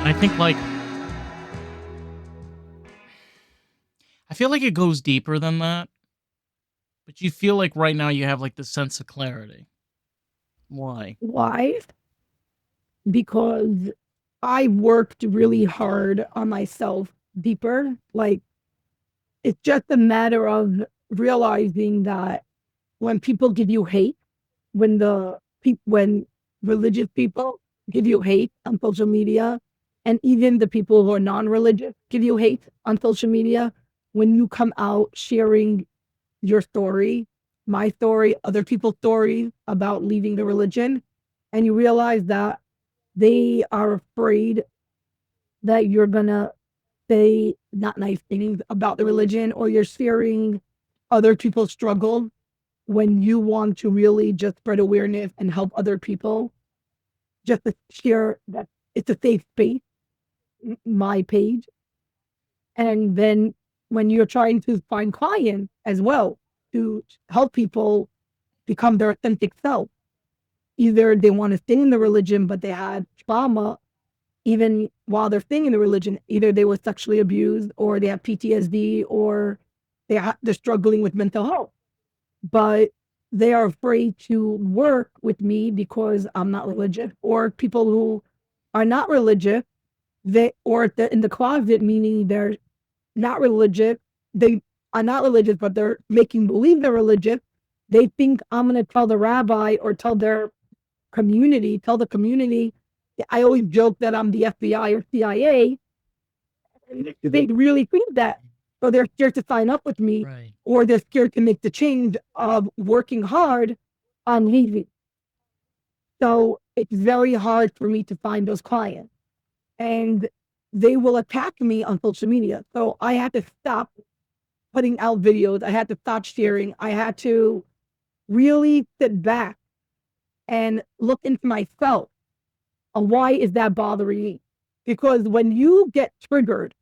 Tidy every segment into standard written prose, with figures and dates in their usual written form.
And I think like I feel like it goes deeper than that, but you feel like right now you have like this sense of clarity. Why? Why? Because I worked really hard on myself deeper. Like, it's just a matter of realizing that when people give you hate, when religious people give you hate on social media, and even the people who are non-religious give you hate on social media, when you come out sharing your story, my story, other people's stories about leaving the religion, and you realize that they are afraid that you're gonna say not nice things about the religion, or you're sharing other people's struggle when you want to really just spread awareness and help other people, just to share that it's a safe space, my page. And then when you're trying to find clients as well to help people become their authentic self, either they want to stay in the religion, but they had trauma even while they're staying in the religion. Either they were sexually abused, or they have PTSD, or they're struggling with mental health. But they are afraid to work with me because I'm not religious, or people who are not religious, or they're in the closet, meaning they're not religious. They are not religious, but they're making believe they're religious. They think I'm going to tell the rabbi or tell the community. I always joke that I'm the FBI or CIA. They really think that. So they're scared to sign up with me, Right. or they're scared to make the change of working hard on leaving. So it's very hard for me to find those clients. And they will attack me on social media. So I had to stop putting out videos. I had to stop sharing. I had to really sit back and look into myself. And why is that bothering me? Because when you get triggered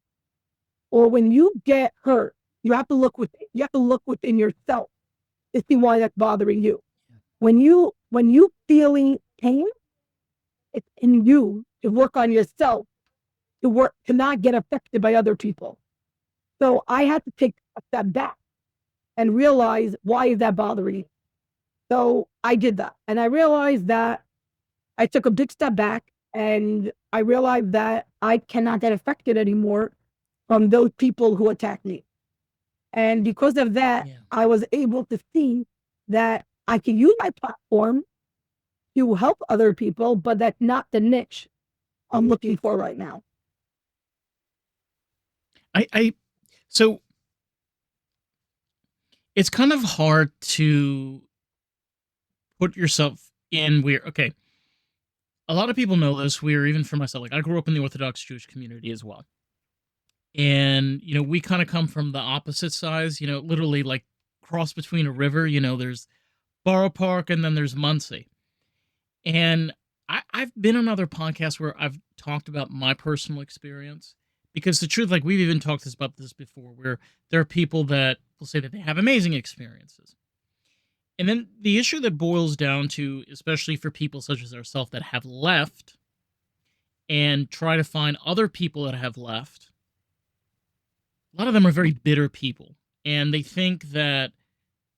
or when you get hurt, you have to look within yourself to see why that's bothering you. When you feeling pain, it's in you to work on yourself, to not get affected by other people. So I had to take a step back and realize, why is that bothering you? So I did that. And I realized that I took a big step back, and I realized that I cannot get affected anymore from those people who attack me. And because of that, Yeah. I was able to see that I can use my platform to help other people, but that's not the niche I'm looking for right now. I so it's kind of hard to put yourself in where okay, a lot of people know this. We're even for myself, like I grew up in the Orthodox Jewish community as well. And, we kind of come from the opposite sides, literally like cross between a river, there's Borough Park and then there's Muncie. And I've been on other podcasts where I've talked about my personal experience because the truth, like we've even talked about this before, where there are people that will say that they have amazing experiences. And then the issue that boils down to, especially for people such as ourselves that have left and try to find other people that have left, a lot of them are very bitter people. And they think that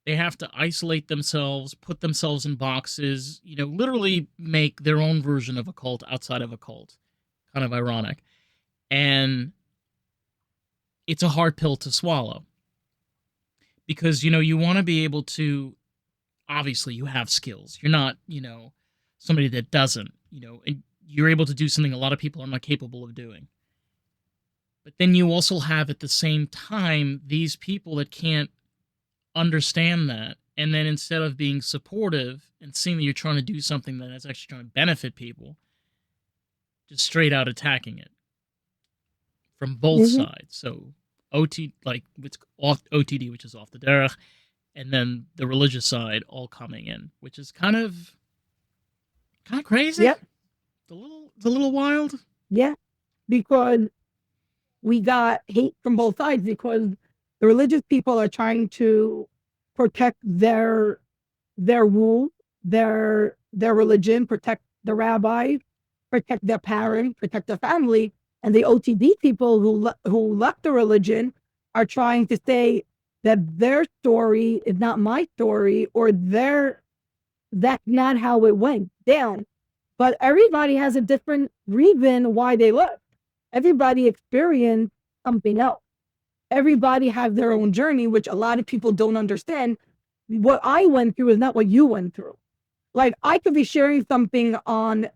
they have to isolate themselves, put themselves in boxes, literally make their own version of a cult outside of a cult. Kind of ironic. And it's a hard pill to swallow because, you want to be able to, obviously, you have skills. You're not, somebody that doesn't, and you're able to do something a lot of people are not capable of doing. But then you also have at the same time these people that can't understand that. And then instead of being supportive and seeing that you're trying to do something that is actually trying to benefit people, just straight out attacking it from both Mhm. sides. So like it's off OTD, which is off the derech, and then the religious side all coming in, which is kind of crazy. Yep. It's a little wild. Yeah. Because we got hate from both sides, because the religious people are trying to protect their rules, their religion, protect the rabbis, protect their parent, protect their family. And the OTD people who left the religion are trying to say that their story is not my story, or that's not how it went down. But everybody has a different reason why they left. Everybody experienced something else. Everybody has their own journey, which a lot of people don't understand. What I went through is not what you went through. Like, I could be sharing something on,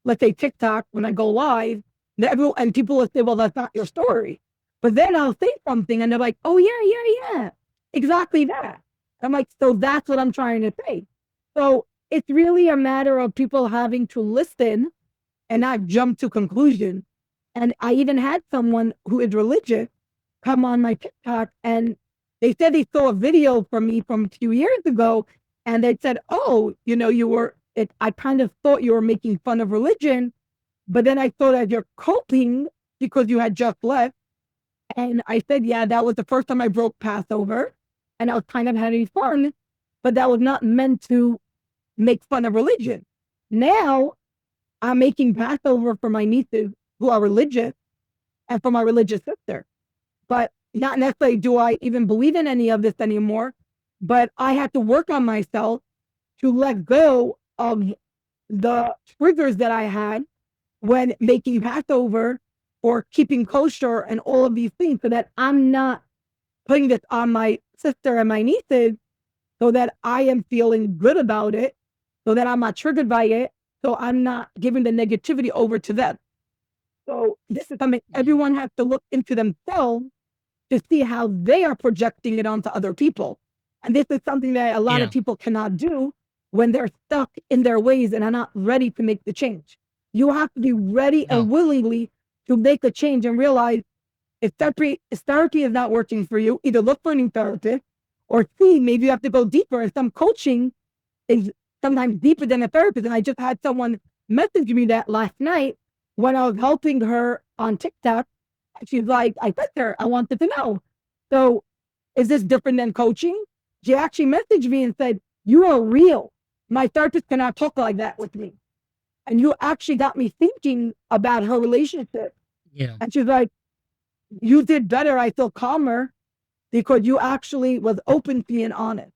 let's say, TikTok when I go live, and people will say, well, that's not your story. But then I'll say something and they're like, oh, yeah, exactly that. I'm like, so that's what I'm trying to say. So it's really a matter of people having to listen and not jump to conclusions. And I even had someone who is religious come on my TikTok, and they said they saw a video from me from a few years ago, and they said, oh, I kind of thought you were making fun of religion, but then I thought that you're coping because you had just left. And I said, yeah, that was the first time I broke Passover, and I was kind of having fun, but that was not meant to make fun of religion. Now I'm making Passover for my nieces who are religious and for my religious sister. But not necessarily do I even believe in any of this anymore, but I have to work on myself to let go of the triggers that I had when making Passover or keeping kosher and all of these things, so that I'm not putting this on my sister and my nieces, so that I am feeling good about it, so that I'm not triggered by it, so I'm not giving the negativity over to them. So this is something everyone has to look into themselves to see how they are projecting it onto other people. And this is something that a lot of Yeah. people cannot do when they're stuck in their ways and are not ready to make the change. You have to be ready No. and willingly to make a change and realize if therapy is not working for you, either look for a new therapist, or C, maybe you have to go deeper. Some coaching is sometimes deeper than a therapist. And I just had someone message me that last night when I was helping her on TikTok. She's like, I said to her, I wanted to know. So is this different than coaching? She actually messaged me and said, you are real. My therapist cannot talk like that with me. And you actually got me thinking about her relationship. Yeah. And she's like, you did better. I feel calmer because you actually was open to me and honest.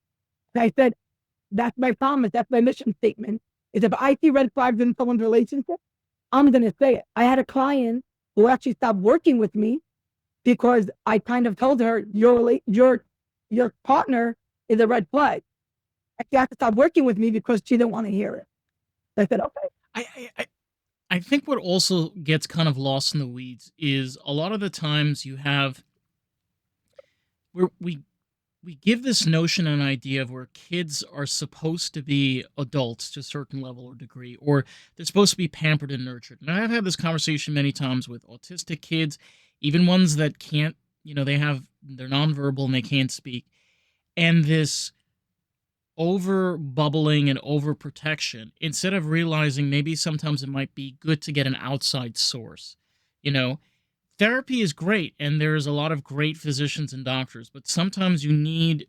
And I said, that's my promise. That's my mission statement. Is if I see red flags in someone's relationship, I'm going to say it. I had a client who actually stopped working with me because I kind of told her, your partner is a red flag. And she had to stop working with me because she didn't want to hear it. I said, okay. I think what also gets kind of lost in the weeds is a lot of the times you have where we give this notion and idea of where kids are supposed to be adults to a certain level or degree, or they're supposed to be pampered and nurtured. And I've had this conversation many times with autistic kids, even ones that can't, they're nonverbal and they can't speak. And this over bubbling and over protection, instead of realizing maybe sometimes it might be good to get an outside source. You know, therapy is great and there's a lot of great physicians and doctors, but sometimes you need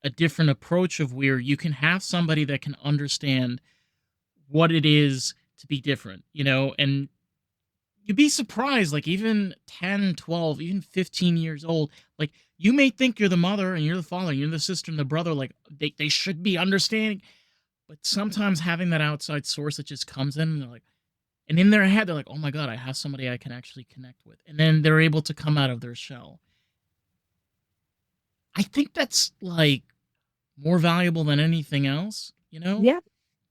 a different approach of where you can have somebody that can understand what it is to be different, and you'd be surprised, like even 10, 12, even 15 years old, like you may think you're the mother and you're the father, and you're the sister and the brother, like they should be understanding, but sometimes having that outside source that just comes in and they're like, and in their head, they're like, oh my God, I have somebody I can actually connect with. And then they're able to come out of their shell. I think that's like more valuable than anything else, you know? Yeah.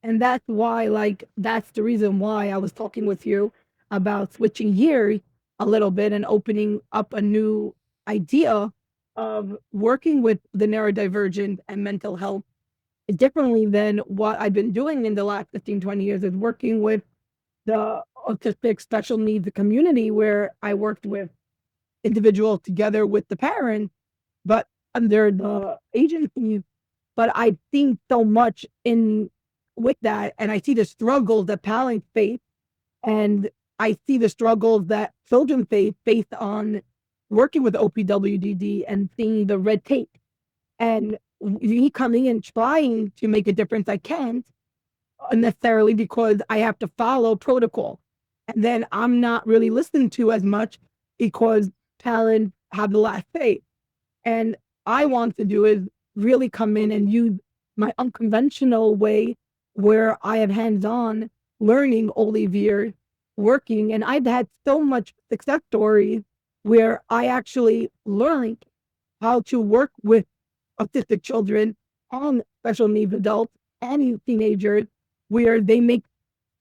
And that's why, that's the reason why I was talking with you about switching gears a little bit and opening up a new idea of working with the neurodivergent and mental health differently than what I've been doing in the last 15, 20 years, is working with the autistic special needs community, where I worked with individuals together with the parents, but under the agency. But I've seen so much in with that, and I see the struggles that parents face, and I see the struggles that children face based on working with OPWDD and seeing the red tape. And me coming in trying to make a difference, I can't necessarily, because I have to follow protocol. and then I'm not really listened to as much because parents have the last say. And I want to do is really come in and use my unconventional way where I have hands on learning all these years working. And I've had so much success stories where I actually learned how to work with autistic children and special needs adults and teenagers where they make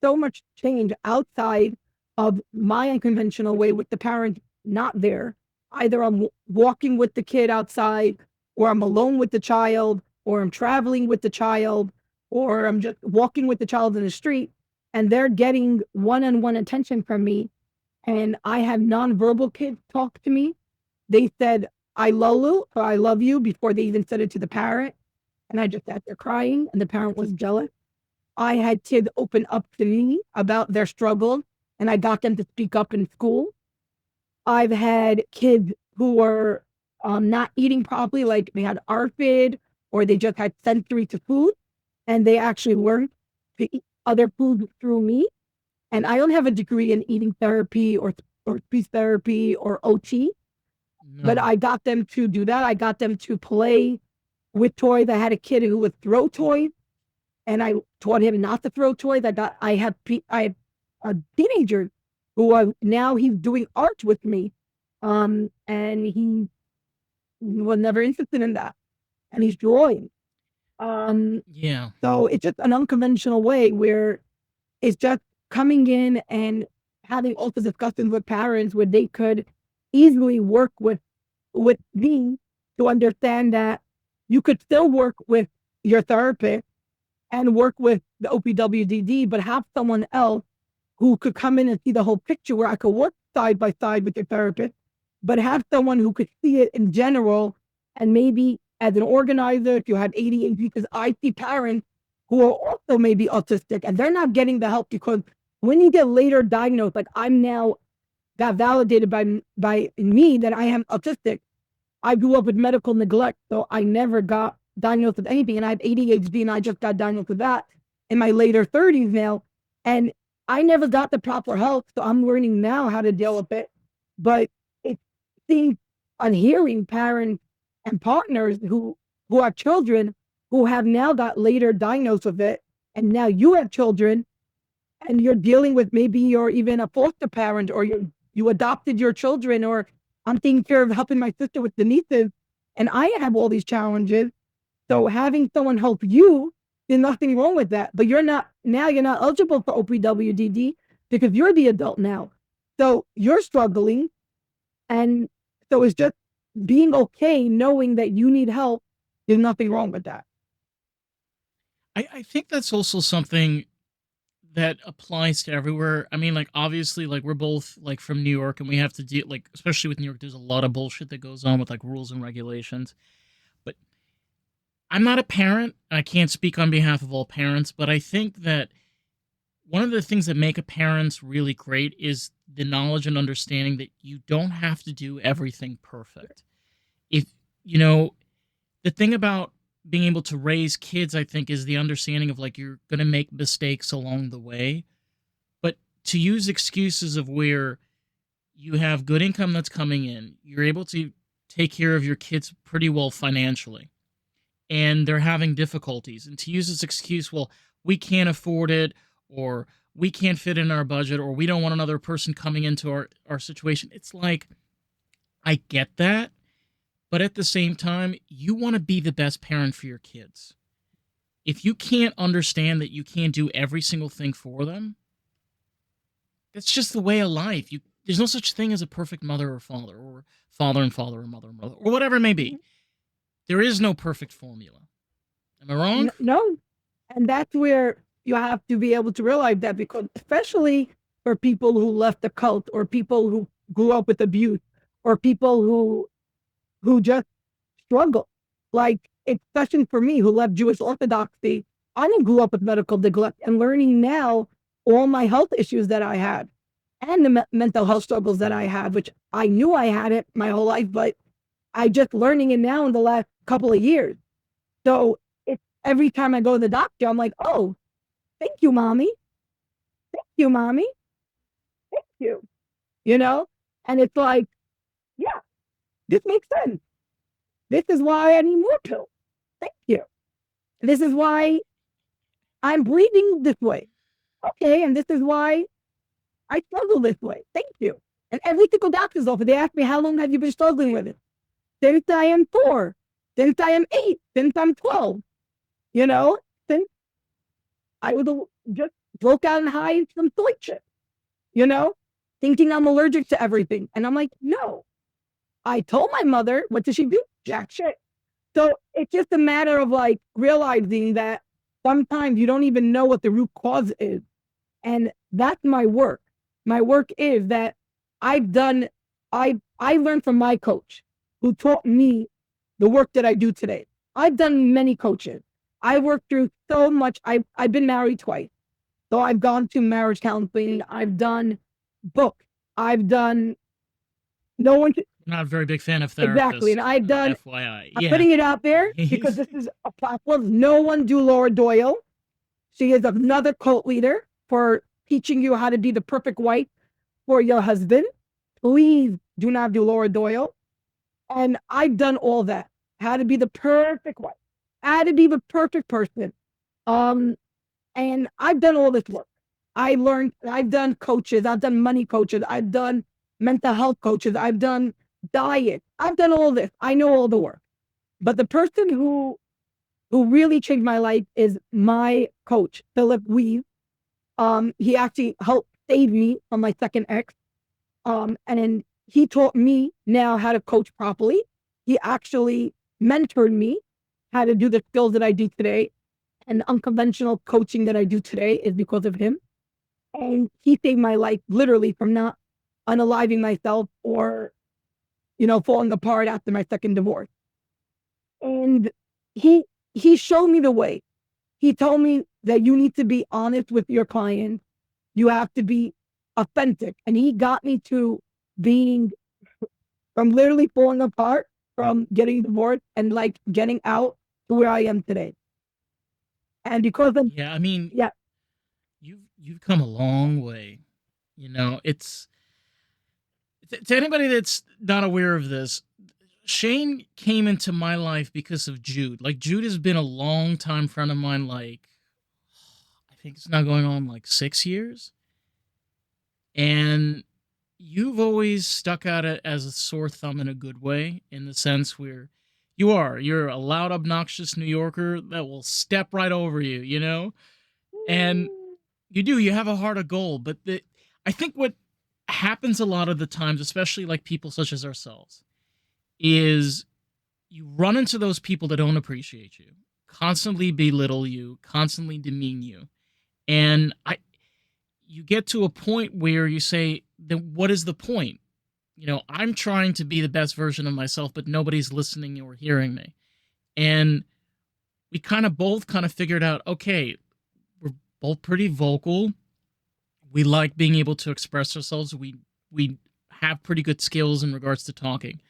so much change outside of my unconventional way with the parent not there. Either I'm walking with the kid outside, or I'm alone with the child, or I'm traveling with the child, or I'm just walking with the child in the street, and they're getting one on one attention from me. And I have nonverbal kids talk to me. They said, I love you, or I love you before they even said it to the parent. And I just sat there crying, and the parent was jealous. I had kids open up to me about their struggles, and I got them to speak up in school. I've had kids who were not eating properly, like they had ARFID or they just had sensory to food, and they actually learned to eat other foods through me. And I don't have a degree in eating therapy or speech therapy or OT, but No. I got them to do that. I got them to play with toys. I had a kid who would throw toys, and I taught him not to throw toys. I have a teenager who now he's doing art with me, and he was never interested in that, and he's drawing. Um, Yeah. so it's just an unconventional way where it's just coming in and having also discussions with parents where they could easily work with me to understand that you could still work with your therapist and work with the OPWDD, but have someone else who could come in and see the whole picture where I could work side by side with your therapist, but have someone who could see it in general. And maybe as an organizer, if you had ADHD, because I see parents who are also maybe autistic and they're not getting the help because when you get later diagnosed, like I'm now got validated by me that I am autistic. I grew up with medical neglect, so I never got diagnosed with anything. And I have ADHD, and I just got diagnosed with that in my later 30s now. And I never got the proper help, so I'm learning now how to deal with it. But it's seeing and hearing parents and partners who have children who have now got later diagnosed with it, and now you have children and you're dealing with maybe you're even a foster parent or you adopted your children or I'm taking care of helping my sister with the nieces and I have all these challenges. So having someone help you, there's nothing wrong with that. But you're not eligible for OPWDD because you're the adult now. So you're struggling. And so it's just being okay knowing that you need help. There's nothing wrong with that. I think that's also something that applies to everywhere. I mean, like obviously, like we're both like from New York, and we have to deal like, especially with New York, there's a lot of bullshit that goes on with like rules and regulations. But I'm not a parent. I can't speak on behalf of all parents, but I think that one of the things that make a parents really great is the knowledge and understanding that you don't have to do everything perfect. If you know, the thing about being able to raise kids, I think, is the understanding of like you're going to make mistakes along the way, but to use excuses of where you have good income that's coming in, you're able to take care of your kids pretty well financially, and they're having difficulties, and to use this excuse, well, we can't afford it, or we can't fit in our budget, or we don't want another person coming into our situation. It's like, I get that, but at the same time, you want to be the best parent for your kids. If you can't understand that you can't do every single thing for them, that's just the way of life. There's no such thing as a perfect mother or father and father, or mother and mother, or whatever it may be. There is no perfect formula. Am I wrong? No. And that's where you have to be able to realize that because especially for people who left the cult or people who grew up with abuse or people who just struggle. Like especially for me who left Jewish Orthodoxy, I didn't grow up with medical neglect and learning now all my health issues that I had and the mental health struggles that I had, which I knew I had it my whole life, but I just learning it now in the last couple of years. So it's every time I go to the doctor, I'm like, oh, thank you, mommy. Thank you, mommy. you, you know? And it's like, yeah, this makes sense. This is why I need more pills. Thank you. This is why I'm breathing this way. Okay. And this is why I struggle this way. Thank you. And every single doctor's office, they ask me, how long have you been struggling with it? Since I am 4, since I am 8, since I'm 12, you know, since I was just broke out and high some soy chips, you know, thinking I'm allergic to everything. And I'm like, no, I told my mother, what did she do? Jack shit. So it's just a matter of like realizing that sometimes you don't even know what the root cause is. And that's my work. My work is that I've done, I learned from my coach who taught me the work that I do today. I've done many coaches. I worked through so much. I've been married twice. So I've gone to marriage counseling. I've done book. I've done no one Not a very big fan of exactly. therapists, And I've done, FYI. I'm Yeah. putting it out there because this is a platform. No one do Laura Doyle. She is another cult leader for teaching you how to be the perfect wife for your husband. Please do not do Laura Doyle. And I've done all that. How to be the perfect wife. How to be the perfect person. Um, and I've done all this work. I learned, I've done coaches, I've done money coaches, I've done mental health coaches, I've done diet, I've done all this. I know all the work. But the person who really changed my life is my coach, Philip Weave. He actually helped save me from my second ex. And then he taught me now how to coach properly. He actually mentored me how to do the skills that I do today. And the unconventional coaching that I do today is because of him. And he saved my life literally from not unaliving myself or, falling apart after my second divorce. And he he showed me the way. He told me that you need to be honest with your client. You have to be authentic. And he got me to being from literally falling apart from getting divorced and like getting out to where I am today. And because of Yeah, I mean, yeah, you've come a long way. It's to anybody that's not aware of this, Shane came into my life because of Jude. Like Jude has been a long time friend of mine. Like I think it's now going on like 6 years, and you've always stuck out it as a sore thumb in a good way, in the sense where you're a loud, obnoxious New Yorker that will step right over you, and you have a heart of gold. But I think what happens a lot of the times, especially like people such as ourselves, is you run into those people that don't appreciate you, constantly belittle you, constantly demean you, and you get to a point where you say, then what is the point? I'm trying to be the best version of myself, but nobody's listening or hearing me. And we both figured out, okay, we're both pretty vocal. We like being able to express ourselves. We have pretty good skills in regards to talking.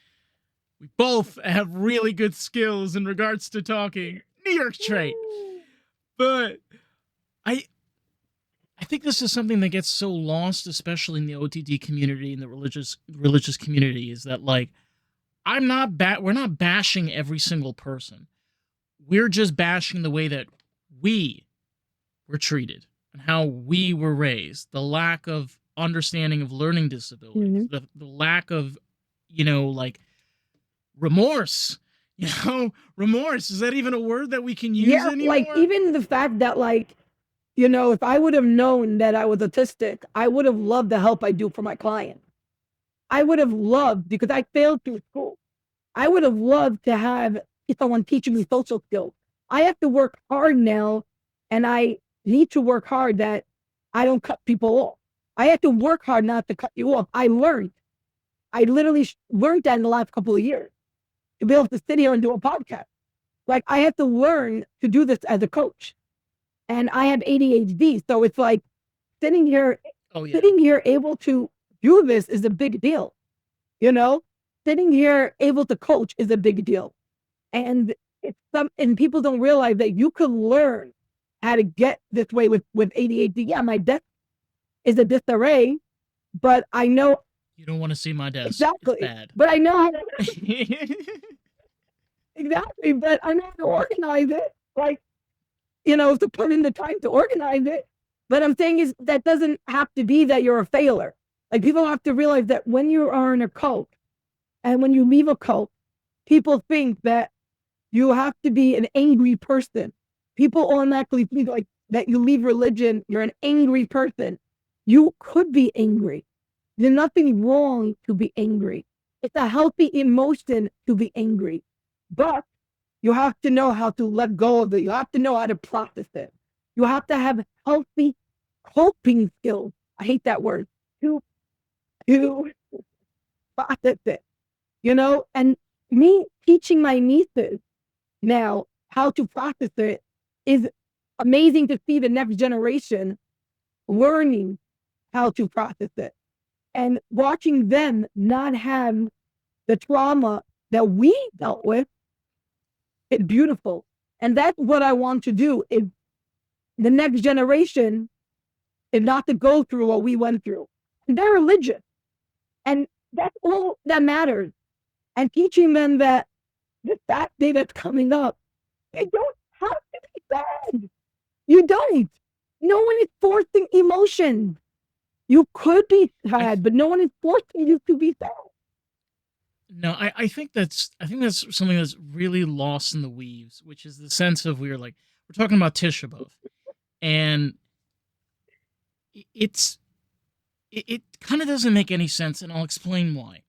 We both have really good skills in regards to talking. New York trait. But I I think this is something that gets so lost, especially in the OTD community and the religious community, is that like we're not bashing every single person. We're just bashing the way that we were treated and how we were raised, the lack of understanding of learning disabilities, mhm. the lack of, like remorse. Remorse, is that even a word that we can use Yeah, like anymore? even the fact that like, if I would have known that I was autistic, I would have loved the help I do for my client. I would have loved because I failed through school. I would have loved to have someone teaching me social skills. I have to work hard now, and I need to work hard that I don't cut people off. I have to work hard not to cut you off. I learned. I literally learned that in the last couple of years to be able to sit here and do a podcast. Like I have to learn to do this as a coach. And I have ADHD. So it's like sitting here, Oh yeah. sitting here able to do this is a big deal. You know, sitting here able to coach is a big deal. And and people don't realize that you can learn how to get this way with ADHD. Yeah, my desk is a disarray, but I know You don't want to see my desk. It's exactly. bad. But I know how to, exactly. But I know how to organize it. Like, to put in the time to organize it. But I'm saying is that doesn't have to be that you're a failure. Like people have to realize that when you are in a cult and when you leave a cult, people think that you have to be an angry person. People automatically think like that you leave religion, you're an angry person. You could be angry. There's nothing wrong to be angry. It's a healthy emotion to be angry. But you have to know how to let go of it. You have to know how to process it. You have to have healthy coping skills. I hate that word. To to process it. And me teaching my nieces now how to process it is amazing to see the next generation learning how to process it and watching them not have the trauma that we dealt with. It's beautiful. And that's what I want to do is the next generation is not to go through what we went through. And they're religious. And that's all that matters. And teaching them that the fat day that's coming up, they don't have to be sad. You don't. No one is forcing emotion. You could be sad, but no one is forcing you to be sad. No, I think that's something that's really lost in the weaves, which is the sense of we're talking about Tisha B'av, and it's it kind of doesn't make any sense, and I'll explain why.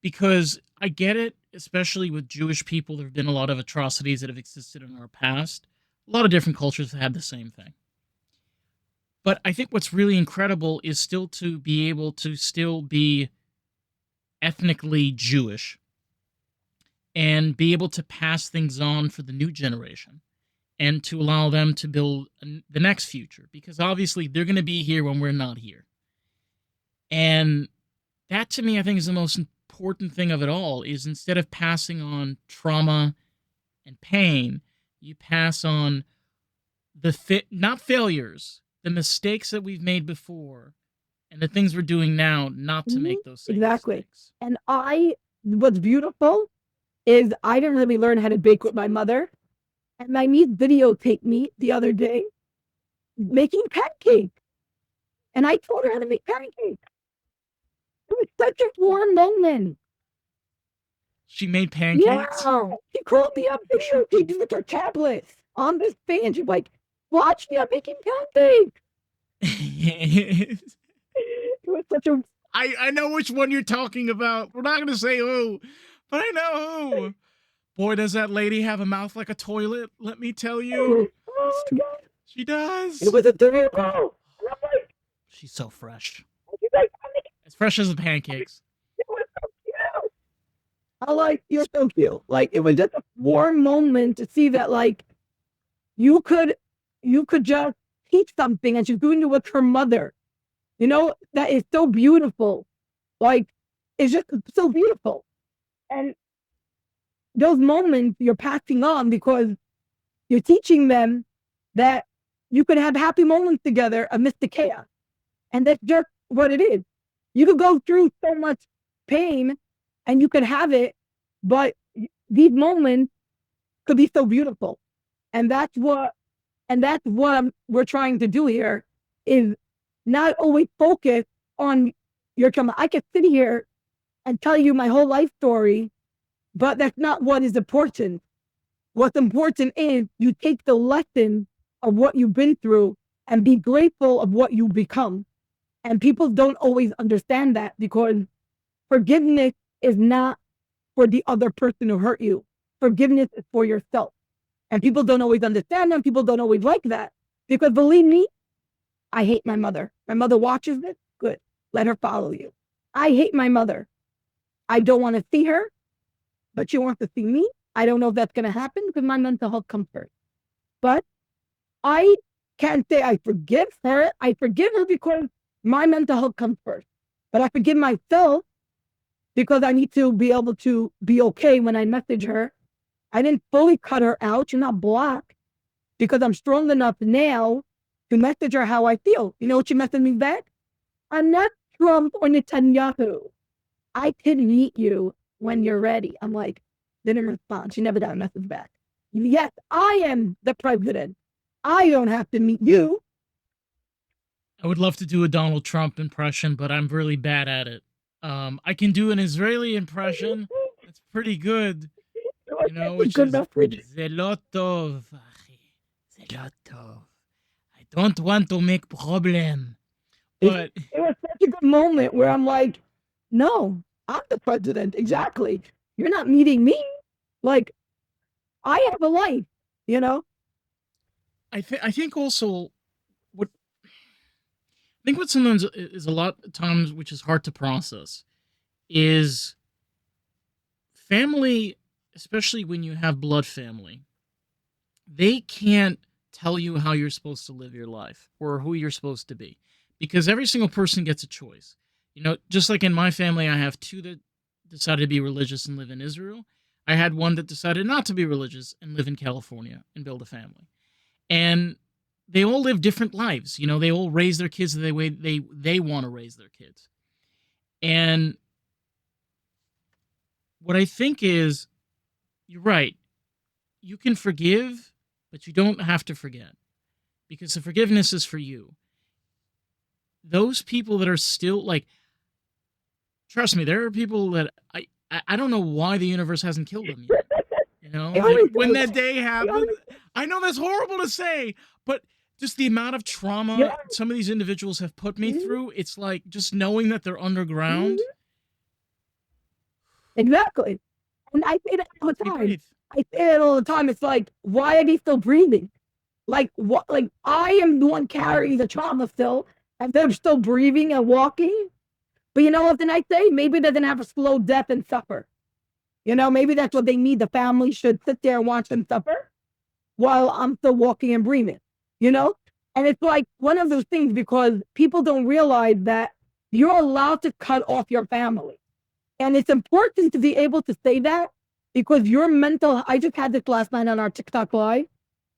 Because I get it, especially with Jewish people, there have been a lot of atrocities that have existed in our past. A lot of different cultures have had the same thing. But I think what's really incredible is still to be able to still be ethnically Jewish and be able to pass things on for the new generation and to allow them to build the next future, because obviously they're going to be here when we're not here. And that to me, I think, is the most important thing of it all, is instead of passing on trauma and pain, you pass on not failures, the mistakes that we've made before and the things we're doing now not to make those same Exactly. mistakes. And what's beautiful is I didn't really learn how to bake with my mother. And my niece videotaped me the other day making pancakes. And I told her how to make pancakes. It was such a warm moment. She made pancakes? Yeah. She called me up videotaped with her tablet on this thing. And she's like, watch me, I'm making pancakes. It was such a I know which one you're talking about. We're not going to say who, but I know who. Boy, does that lady have a mouth like a toilet, let me tell you. oh my God. She does. It was a miracle. And I'm like, She's so fresh. she's like, I'm making As fresh as the pancakes. it was so cute. I like you're so cute. Like it was just a warm moment to see that like you could just teach something and she's doing it with her mother. That is so beautiful. Like it's just so beautiful. And those moments you're passing on because you're teaching them that you could have happy moments together amidst the chaos. And that's just what it is. You could go through so much pain and you could have it, but these moments could be so beautiful. And that's what we're trying to do here is not always focus on your trauma. I could sit here and tell you my whole life story, but that's not what is important. What's important is you take the lesson of what you've been through and be grateful of what you become. And people don't always understand that because forgiveness is not for the other person who hurt you. Forgiveness is for yourself. And people don't always understand that. People don't always like that. Because believe me, I hate my mother. My mother watches this. Good. Let her follow you. I hate my mother. I don't want to see her, but she wants to see me. I don't know if that's going to happen because my mental health comes first. But I can't say I forgive her. I forgive her because my mental health comes first. But I forgive myself because I need to be able to be okay when I message her. I didn't fully cut her out. She's not blocked because I'm strong enough now to message her how I feel. You know what she messaged me back? I'm not Trump or Netanyahu. I can meet you when you're ready. I'm like, didn't respond. She never got a message back. Yes, I am the president. I don't have to meet you. I would love to do a Donald Trump impression, but I'm really bad at it. I can do an Israeli impression. That's pretty good, That's a which good is message. Zelotov, achi, Zelotov. I don't want to make problem, It, but it was such a good moment where I'm like, no, I'm the president. Exactly. You're not meeting me. Like, I have a life, you know? I think also what I think what sometimes is a lot of times which is hard to process is family, especially when you have blood family. They can't tell you how you're supposed to live your life or who you're supposed to be because every single person gets a choice. Just like in my family, I have two that decided to be religious and live in Israel. I had one that decided not to be religious and live in California and build a family. And they all live different lives. They all raise their kids the way they want to raise their kids. And what I think is, you're right. You can forgive, but you don't have to forget because the forgiveness is for you. Those people that are still like, trust me, there are people that I don't know why the universe hasn't killed them yet. I Like always when say that that. day I happens, always, I know that's horrible to say, but just the amount of yeah, trauma some of these individuals have put me through, it's like just knowing that they're underground, exactly. And I say that all the lets me time. breathe. I say that all the time. It's like, why are they still breathing? Like what? Like I am the one carrying the trauma still, and they're still breathing and walking. But you know what? Then I say maybe they didn't have a slow death and suffer. Maybe that's what they need. The family should sit there and watch them suffer while I'm still walking and breathing. You know, and it's like one of those things because people don't realize that you're allowed to cut off your family. And it's important to be able to say that because your mental, I just had this last night on our TikTok live.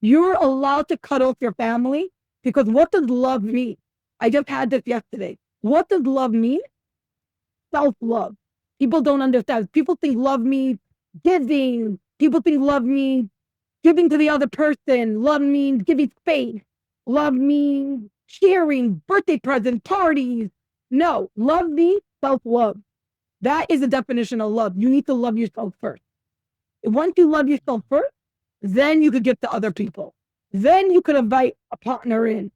You're allowed to cut off your family because what does love mean? I just had this yesterday. What does love mean? Self love. People don't understand. People think love means giving. People think love means giving to the other person. Love means giving space. Love means sharing, birthday presents, parties. No, love means self love. That is the definition of love. You need to love yourself first. Once you love yourself first, then you could get to other people. Then you could invite a partner in.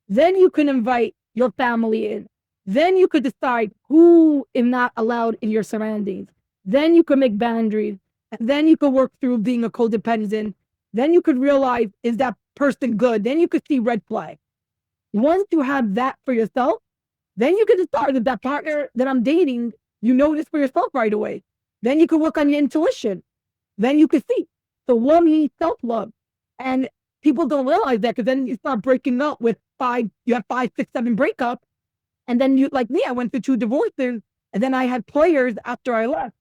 Then you can invite your family in. Then you could decide who is not allowed in your surroundings. Then you could make boundaries. And then you could work through being a codependent. Then you could realize, is that person good? Then you could see red flags. Once you have that for yourself, then you can decide if that partner that I'm dating, you know this for yourself right away. Then you can work on your intuition. Then you can see. So love needs self-love. And people don't realize that because then you start breaking up with you have 5, 6, 7 breakups. And then you, like me, I went through 2 divorces. And then I had players after I left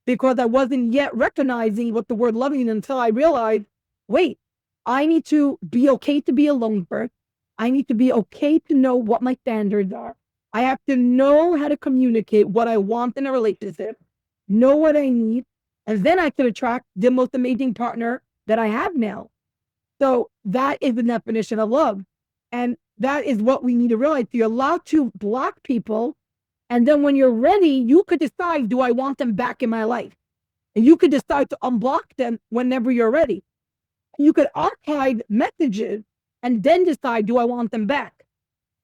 because I wasn't yet recognizing what the word loving until I realized, wait, I need to be okay to be alone first. I need to be okay to know what my standards are. I have to know how to communicate what I want in a relationship, know what I need, and then I can attract the most amazing partner that I have now. So that is the definition of love. And that is what we need to realize. You're allowed to block people. And then when you're ready, you could decide, do I want them back in my life? And you could decide to unblock them whenever you're ready. You could archive messages and then decide, do I want them back?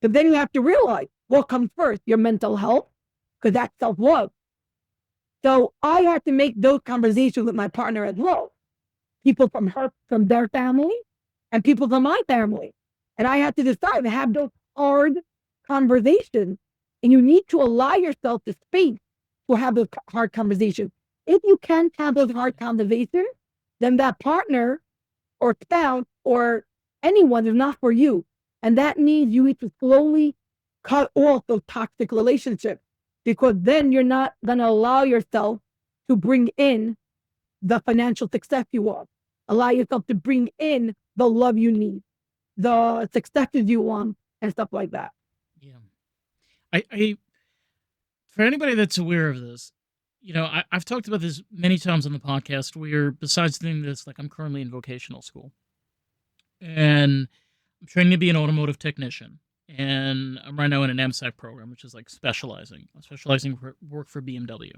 But then you have to realize what comes first, your mental health, because that's self love. So I had to make those conversations with my partner as well. People from their family, and people from my family. And I had to decide to have those hard conversations. And you need to allow yourself the space to have those hard conversations. If you can't have those hard conversations, then that partner or spouse or anyone is not for you. And that means you need to slowly cut off those toxic relationships because then you're not going to allow yourself to bring in the financial success you want. Allow yourself to bring in the love you need, the successes you want, and stuff like that. Yeah. I for anybody that's aware of this, I've talked about this many times on the podcast. Where besides doing this, like I'm currently in vocational school, and I'm training to be an automotive technician, and I'm right now in an MSAC program, which is like specializing. I'm specializing for work for BMW.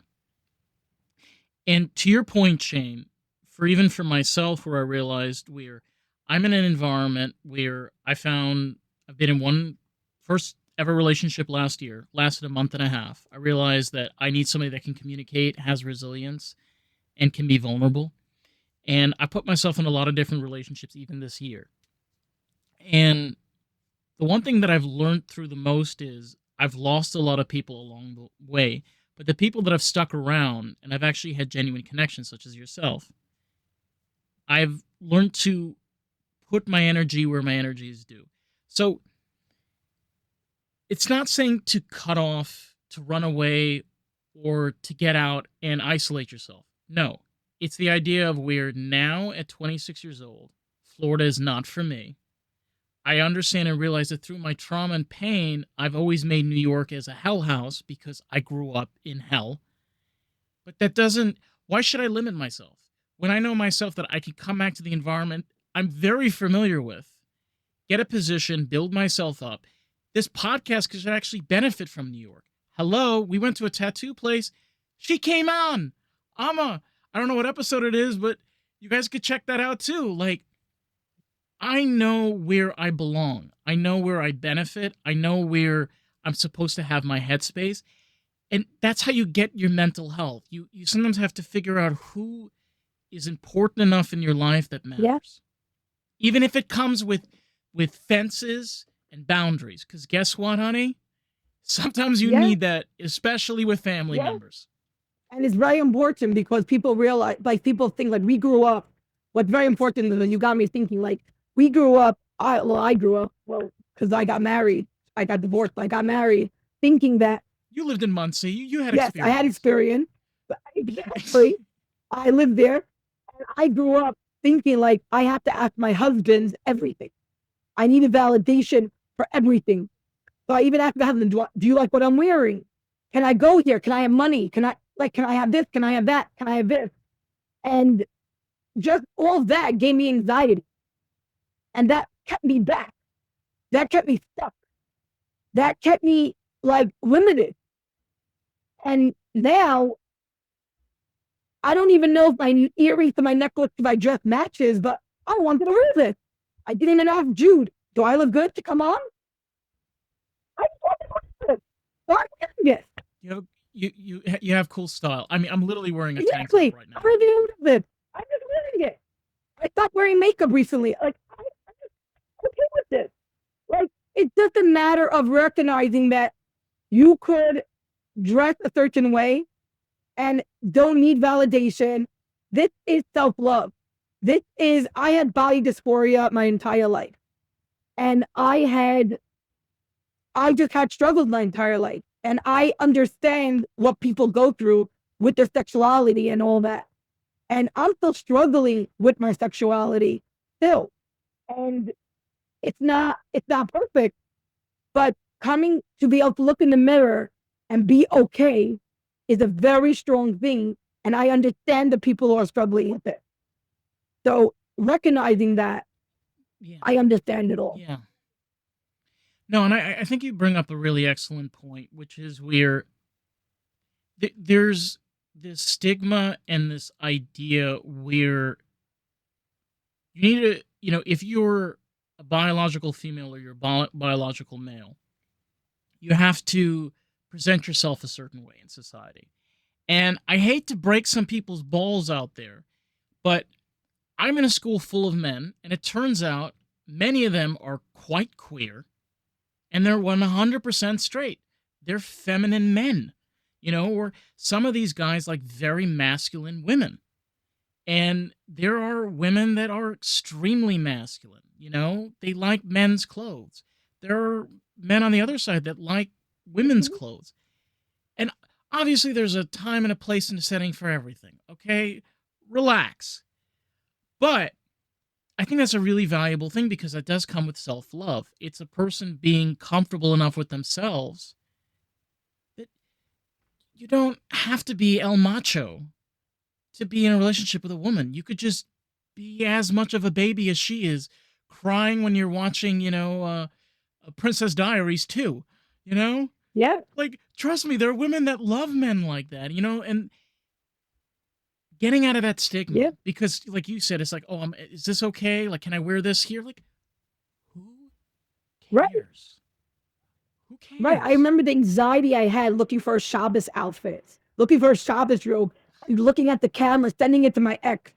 And to your point, Shane, for even for myself, where I realized I'm in an environment where I've been in one first ever relationship last year, lasted a month and a half. I realized that I need somebody that can communicate, has resilience, and can be vulnerable. And I put myself in a lot of different relationships even this year. And the one thing that I've learned through the most is I've lost a lot of people along the way, but the people that have stuck around and I've actually had genuine connections, such as yourself, I've learned to put my energy where my energy is due. So it's not saying to cut off, to run away, or to get out and isolate yourself. No, it's the idea of where now at 26 years old, Florida is not for me. I understand and realize that through my trauma and pain, I've always made New York as a hell house because I grew up in hell. But that doesn't, why should I limit myself? When I know myself that I can come back to the environment I'm very familiar with, get a position, build myself up. This podcast could actually benefit from New York. Hello, we went to a tattoo place. She came on. I don't know what episode it is, but you guys could check that out too. Like, I know where I belong. I know where I benefit. I know where I'm supposed to have my headspace. And that's how you get your mental health. You sometimes have to figure out who is important enough in your life that Yeah. matters. Even if it comes with fences and boundaries. Because guess what, honey? Sometimes you Yeah. need that, especially with family Yeah. members. And it's very important because people realize, like, people think, like, we grew up. What's very important is that you got me thinking, like, we grew up. I grew up, well, because I got married. I got divorced. I got married, thinking that, You lived in Muncie. You had yes, I had experience. But exactly, I lived there. And I grew up thinking, like, I have to ask my husband everything. I needed validation for everything. So I even asked my husband, do you like what I'm wearing? Can I go here? Can I have money? Can I have this? Can I have that? Can I have this? And just all of that gave me anxiety. And that kept me back. That kept me stuck. That kept me like limited. And now I don't even know if my earrings and my necklace, if my dress matches, but I wanted to wear this. I didn't even ask Jude, do I look good to come on? I wanted to wear this. So I'm wearing it. You have cool style. I mean, I'm literally wearing a tank Exactly. top right now. I'm reviewing it. I'm just wearing it. I stopped wearing makeup recently. Like, I'm just okay with this. Like, it's just a matter of recognizing that you could dress a certain way and don't need validation. This is self love. I had body dysphoria my entire life. And I just had struggles my entire life. And I understand what people go through with their sexuality and all that. And I'm still struggling with my sexuality still. And it's not perfect, but coming to be able to look in the mirror and be okay is a very strong thing. And I understand the people who are struggling with it. So recognizing that, Yeah. I understand it all. Yeah. No, and I think you bring up a really excellent point, which is where there's this stigma and this idea where you need to, if you're a biological female or you're biological male, you have to present yourself a certain way in society. And I hate to break some people's balls out there, but I'm in a school full of men, and it turns out many of them are quite queer, and they're 100% straight. They're feminine men, or some of these guys like very masculine women. And there are women that are extremely masculine, they like men's clothes. There are men on the other side that like women's Mhm. clothes. And obviously, there's a time and a place and a setting for everything, okay? Relax. But I think that's a really valuable thing because that does come with self love. It's a person being comfortable enough with themselves that you don't have to be El Macho to be in a relationship with a woman. You could just be as much of a baby as she is, crying when you're watching, Princess Diaries too. You know, Yeah, like trust me, there are women that love men like that. And getting out of that stigma yeah, because, like you said, it's like, oh, is this okay? Like, can I wear this here? Like, who right. cares? Who Right. I cares? remember the anxiety I had looking for a Shabbos outfit, looking for a Shabbos robe, looking at the camera, sending it to my ex.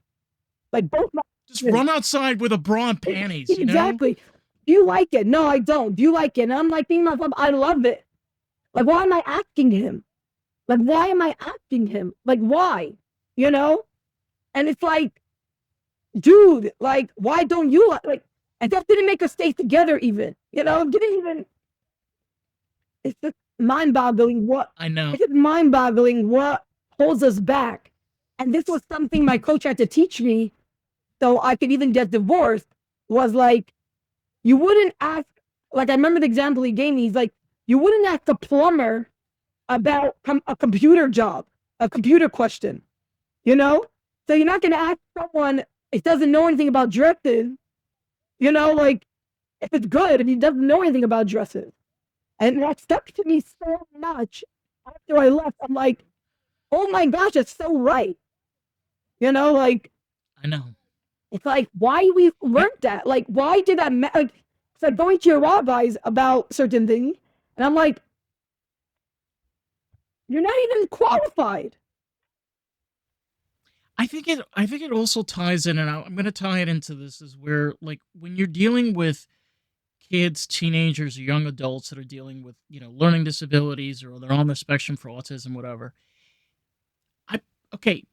Like both my Just exes. run outside with a bra and panties. Exactly. Do you like it? No, I don't. Do you like it? And I'm like, being myself, I love it. Like, why am I asking him? Like, why am I asking him? Like, why? You know? And it's like, dude, like, why don't you like? And that didn't make us stay together, even. It didn't even. It's just mind boggling what. I know. It's just mind boggling what holds us back. And this was something my coach had to teach me, so I could even get divorced. Was like, you wouldn't ask. Like, I remember the example he gave me. He's like, you wouldn't ask a plumber about a computer job, a computer question, you know? So you're not going to ask someone who doesn't know anything about dresses, like if it's good, if he doesn't know anything about dresses. And that stuck to me so much after I left. I'm like, oh my gosh, it's so right. Like, I know. it's like, why we I learned that? Like, why did that? Like, it's like going to your rabbis about certain things. And I'm like, you're not even qualified. I think it also ties in, and I'm going to tie it into this, is where, like, when you're dealing with kids, teenagers, or young adults that are dealing with, learning disabilities, or they're on the spectrum for autism, whatever. I Okay,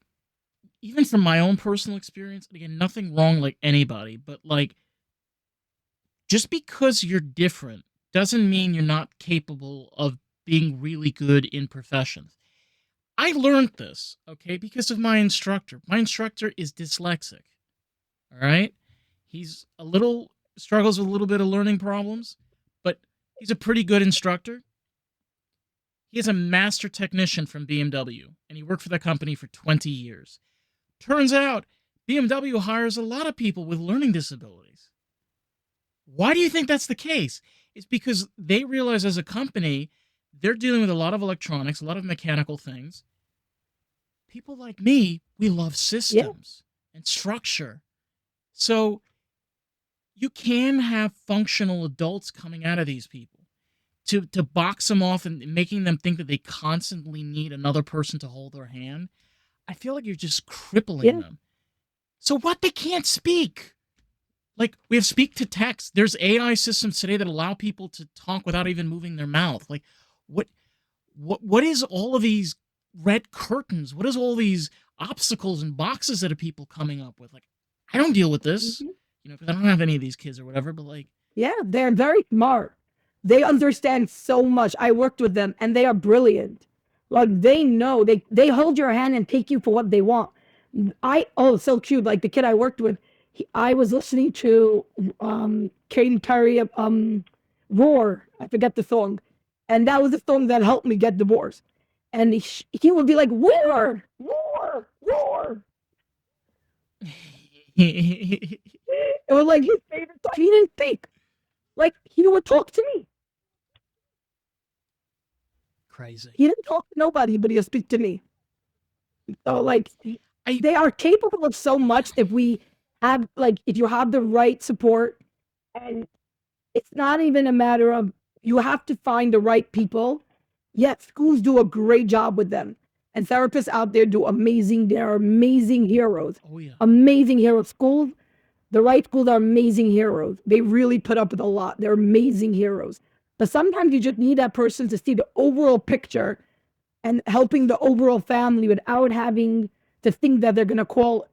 even from my own personal experience, again, nothing wrong like anybody, but like, just because you're different doesn't mean you're not capable of being really good in professions. I learned this, okay, because of my instructor. My instructor is dyslexic. All right. He's a little struggles with a little bit of learning problems, but he's a pretty good instructor. He is a master technician from BMW, and he worked for that company for 20 years. Turns out BMW hires a lot of people with learning disabilities. Why do you think that's the case? It's because they realize, as a company, they're dealing with a lot of electronics, a lot of mechanical things. People like me, we love Yeah, systems and structure. So you can have functional adults coming out of these people. To box them off and making them think that they constantly need another person to hold their hand, I feel like you're just crippling yeah, them. So what? They can't speak. Like, we have speak to text. There's AI systems today that allow people to talk without even moving their mouth. Like, what what is all of these red curtains? What is all these obstacles and boxes that are people coming up with? Like, I don't deal with this, mhm. because I don't have any of these kids or whatever, but like, Yeah. They're very smart. They understand so much. I worked with them, and they are brilliant. Like they know they hold your hand and take you for what they want. So cute. Like the kid I worked with, I was listening to Katy Perry Roar. I forget the song, and that was the song that helped me get divorced. And he would be like, "Roar, roar, roar." It was like his favorite song. He didn't speak. Like he would talk to me. crazy. He didn't talk to nobody, but he'll speak to me. So like I they are capable of so much if we have like if you have the right support, and it's not even a matter of you have to find the right people. Yet schools do a great job with them. And therapists out there do amazing, they're amazing heroes. Oh yeah. Amazing heroes. Schools, the right schools are amazing heroes. They really put up with a lot. They're amazing heroes. But sometimes you just need that person to see the overall picture and helping the overall family without having to think that they're going to call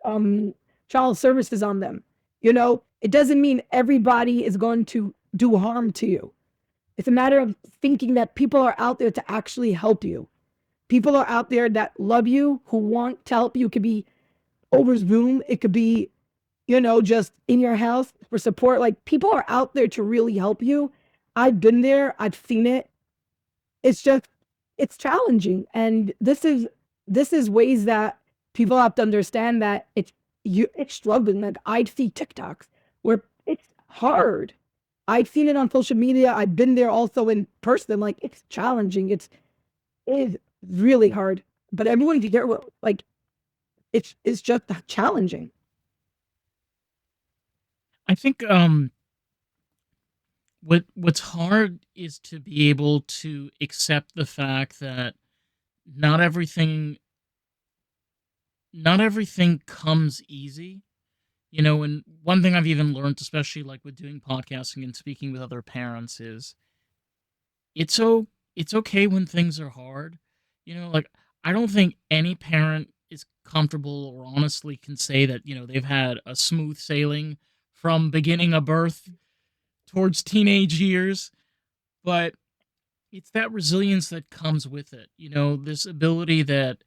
um, child services on them. It doesn't mean everybody is going to do harm to you. It's a matter of thinking that people are out there to actually help you. People are out there that love you, who want to help you. It could be over Zoom, it could be, just in your house for support. Like people are out there to really help you. I've been there, I've seen it. It's just it's challenging, and this is ways that people have to understand that it's struggling. Like, I'd see TikToks where it's hard. I've seen it on social media. I've been there also in person. Like, it's challenging. It's really hard. But everyone can get, like, it's just challenging. I think what's hard is to be able to accept the fact that not everything not everything comes easy. And one thing I've even learned, especially like with doing podcasting and speaking with other parents, is it's it's okay when things are hard. Like, I don't think any parent is comfortable or honestly can say that, they've had a smooth sailing from beginning of birth towards teenage years, but it's that resilience that comes with it. This ability that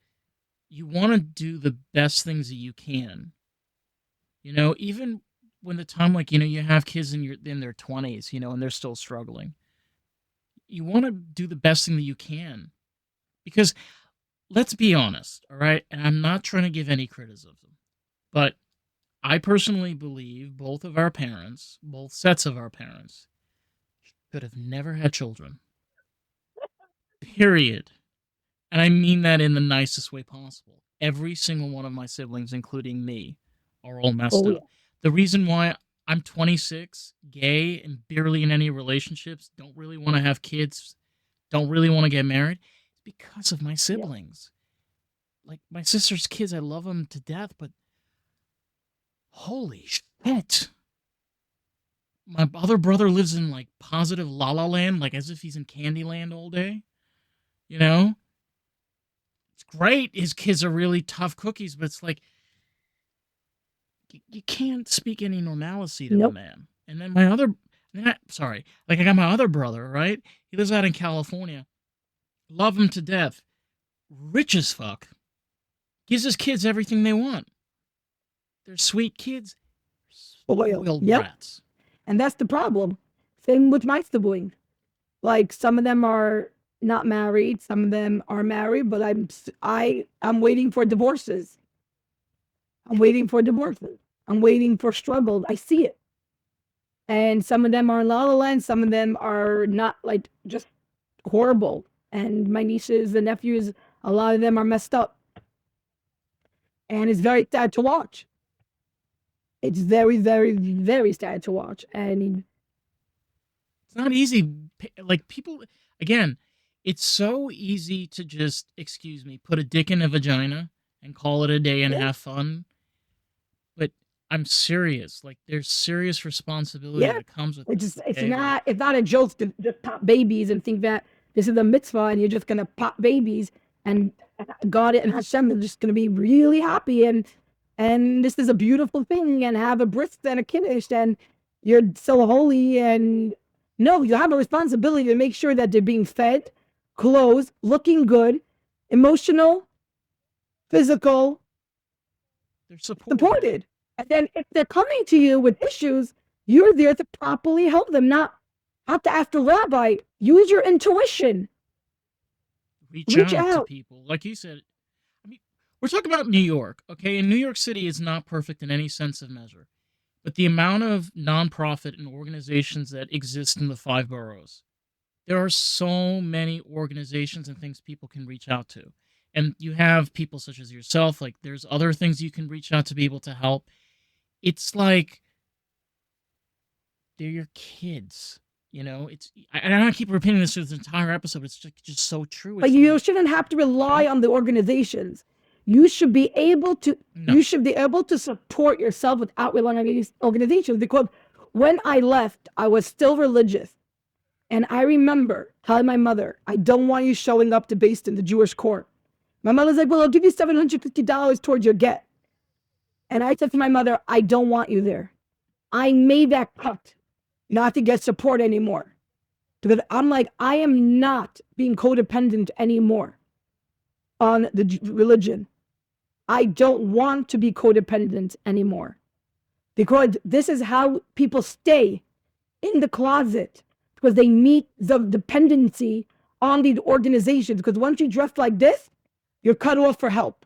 you want to do the best things that you can. Even when the time, like, you have kids in their 20s, and they're still struggling. You want to do the best thing that you can, because let's be honest, all right? And I'm not trying to give any criticism, but I personally believe both of our parents, both sets of our parents, could have never had children. Period. And I mean that in the nicest way possible. Every single one of my siblings, including me, are all messed Oh yeah. up. The reason why I'm 26, gay, and barely in any relationships, don't really want to have kids, don't really want to get married, is because of my Yeah. siblings. Like, my sister's kids, I love them to death, but holy shit. My other brother lives in, like, positive la la land, like as if he's in Candyland all day. You know? It's great. His kids are really tough cookies, but it's like, you can't speak any normalcy to a Nope. man. And then my other, sorry, like, I got my other brother, right? He lives out in California. Love him to death. Rich as fuck. Gives his kids everything they want. They're sweet kids. Spoiled. Spoiled Yep. brats. And that's the problem. Same with my sibling. Like, some of them are not married, some of them are married, but I'm waiting for divorces. I'm waiting for divorces. I'm waiting for struggle. I see it. And some of them are in La La Land, some of them are not, like, just horrible. And my nieces and nephews, a lot of them are messed up. And it's very sad to watch. It's very, very, very sad to watch. And It's not easy. Like, people, again, it's so easy to just, excuse me, put a dick in a vagina and call it a day and yeah, have fun. But I'm serious. Like, there's serious responsibility yeah, that comes with it's this, just okay? Like, it's not a joke to just pop babies and think that this is a mitzvah and you're just gonna pop babies and God and Hashem is just gonna be really happy and this is a beautiful thing and have a bris and a kiddush and you're so holy. And no, you have a responsibility to make sure that they're being fed, clothed, looking good, emotional, physical, they're supported. supported. And then if they're coming to you with issues, you're there to properly help them, not have to ask the rabbi. Use your intuition. Reach Reach out to out. people. Like you said, I mean, we're talking about New York, okay? And New York City is not perfect in any sense of measure. But the amount of nonprofit and organizations that exist in the five boroughs, there are so many organizations and things people can reach out to. And you have people such as yourself, like, there's other things you can reach out to be able to help. It's like, they're your kids. And I keep repeating this through this entire episode, but it's just so true. But It's you like, shouldn't have to rely on the organizations. You should be able to no. you should be able to support yourself without relying on these organizations. Because when I left, I was still religious. And I remember telling my mother, I don't want you showing up to based in the Jewish court. My mother's like, well, I'll give you $750 towards your get. And I said to my mother, I don't want you there. I made that cut not to get support anymore. Because I'm like, I am not being codependent anymore on the religion. I don't want to be codependent anymore. Because this is how people stay in the closet, because they meet the dependency on these organizations, because once you dress like this, you're cut off for help.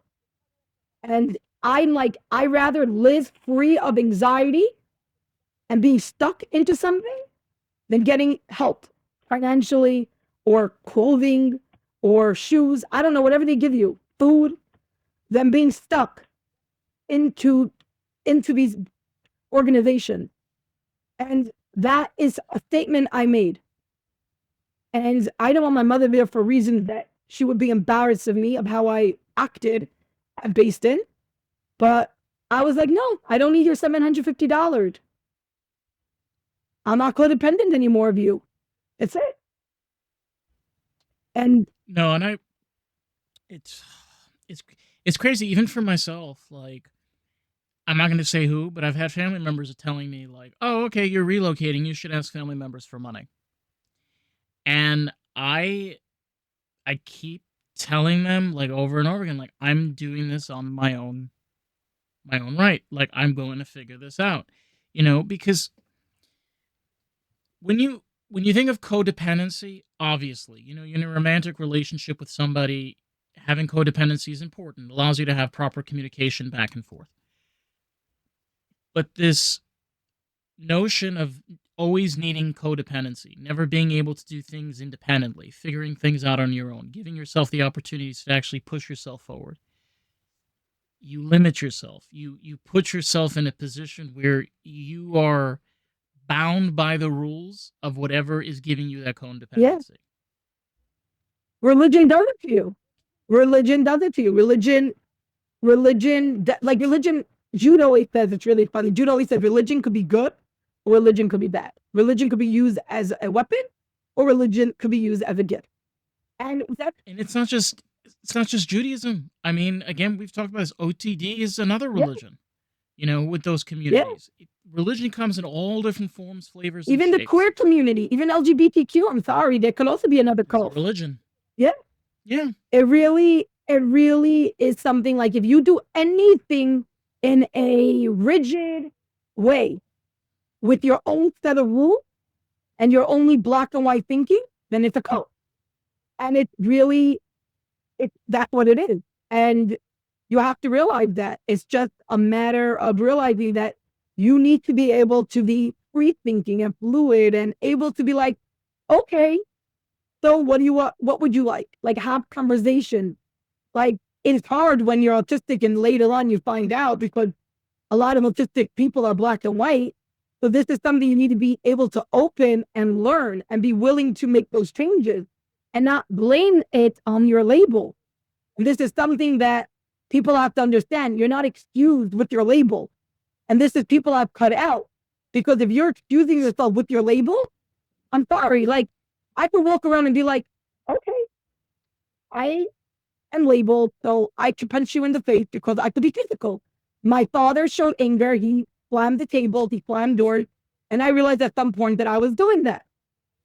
And I'm like, I rather live free of anxiety and being stuck into something than getting help financially or clothing or shoes. I don't know, whatever they give you, food, than being stuck into these organizations. And that is a statement I made. And I don't want my mother there for reasons that she would be embarrassed of me, of how I acted at Based-In. But I was like, no, I don't need your $750. I'm not codependent anymore of you. That's it. And No, and it's it's it's crazy even for myself. Like, I'm not going to say who, but I've had family members telling me like, "Oh, okay, you're relocating. You should ask family members for money." And I keep telling them like over and over again, like, I'm doing this on my own right. Like, I'm going to figure this out. Because when you think of codependency, obviously, you're in a romantic relationship with somebody, having codependency is important. It allows you to have proper communication back and forth. But this notion of always needing codependency, never being able to do things independently, figuring things out on your own, giving yourself the opportunities to actually push yourself forward. You limit yourself. You put yourself in a position where you are bound by the rules of whatever is giving you that yeah, codependency. religion does it to you. Religion does it to you. Religion, Judo always says, it's really funny. Judo always says religion could be good or religion could be bad. Religion could be used as a weapon or religion could be used as a gift. And that's And it's not just Judaism. I mean, again, we've talked about this. OTD is another yeah, religion. With those yeah. communities, religion comes in all different forms, flavors, and Even the shapes. queer community, even LGBTQ, I'm sorry, there could also be another It's a cult. religion. Yeah. Yeah. It really is something like if you do anything in a rigid way with your own set of rules and your only black and white thinking, then it's a cult. And that's what it is. And you have to realize that it's just a matter of realizing that you need to be able to be free thinking and fluid and able to be like, okay, so what do you want? What would you like? Like have conversation. Like it's hard when you're autistic and later on you find out because a lot of autistic people are black and white. So this is something you need to be able to open and learn and be willing to make those changes and not blame it on your label. And this is something that people have to understand. You're not excused with your label. And this is people I've cut out. Because if you're excusing yourself with your label, I'm sorry. Like I could walk around and be like, okay, I am labeled, so I could punch you in the face because I could be physical. My father showed anger. He slammed the table, he slammed doors. And I realized at some point that I was doing that.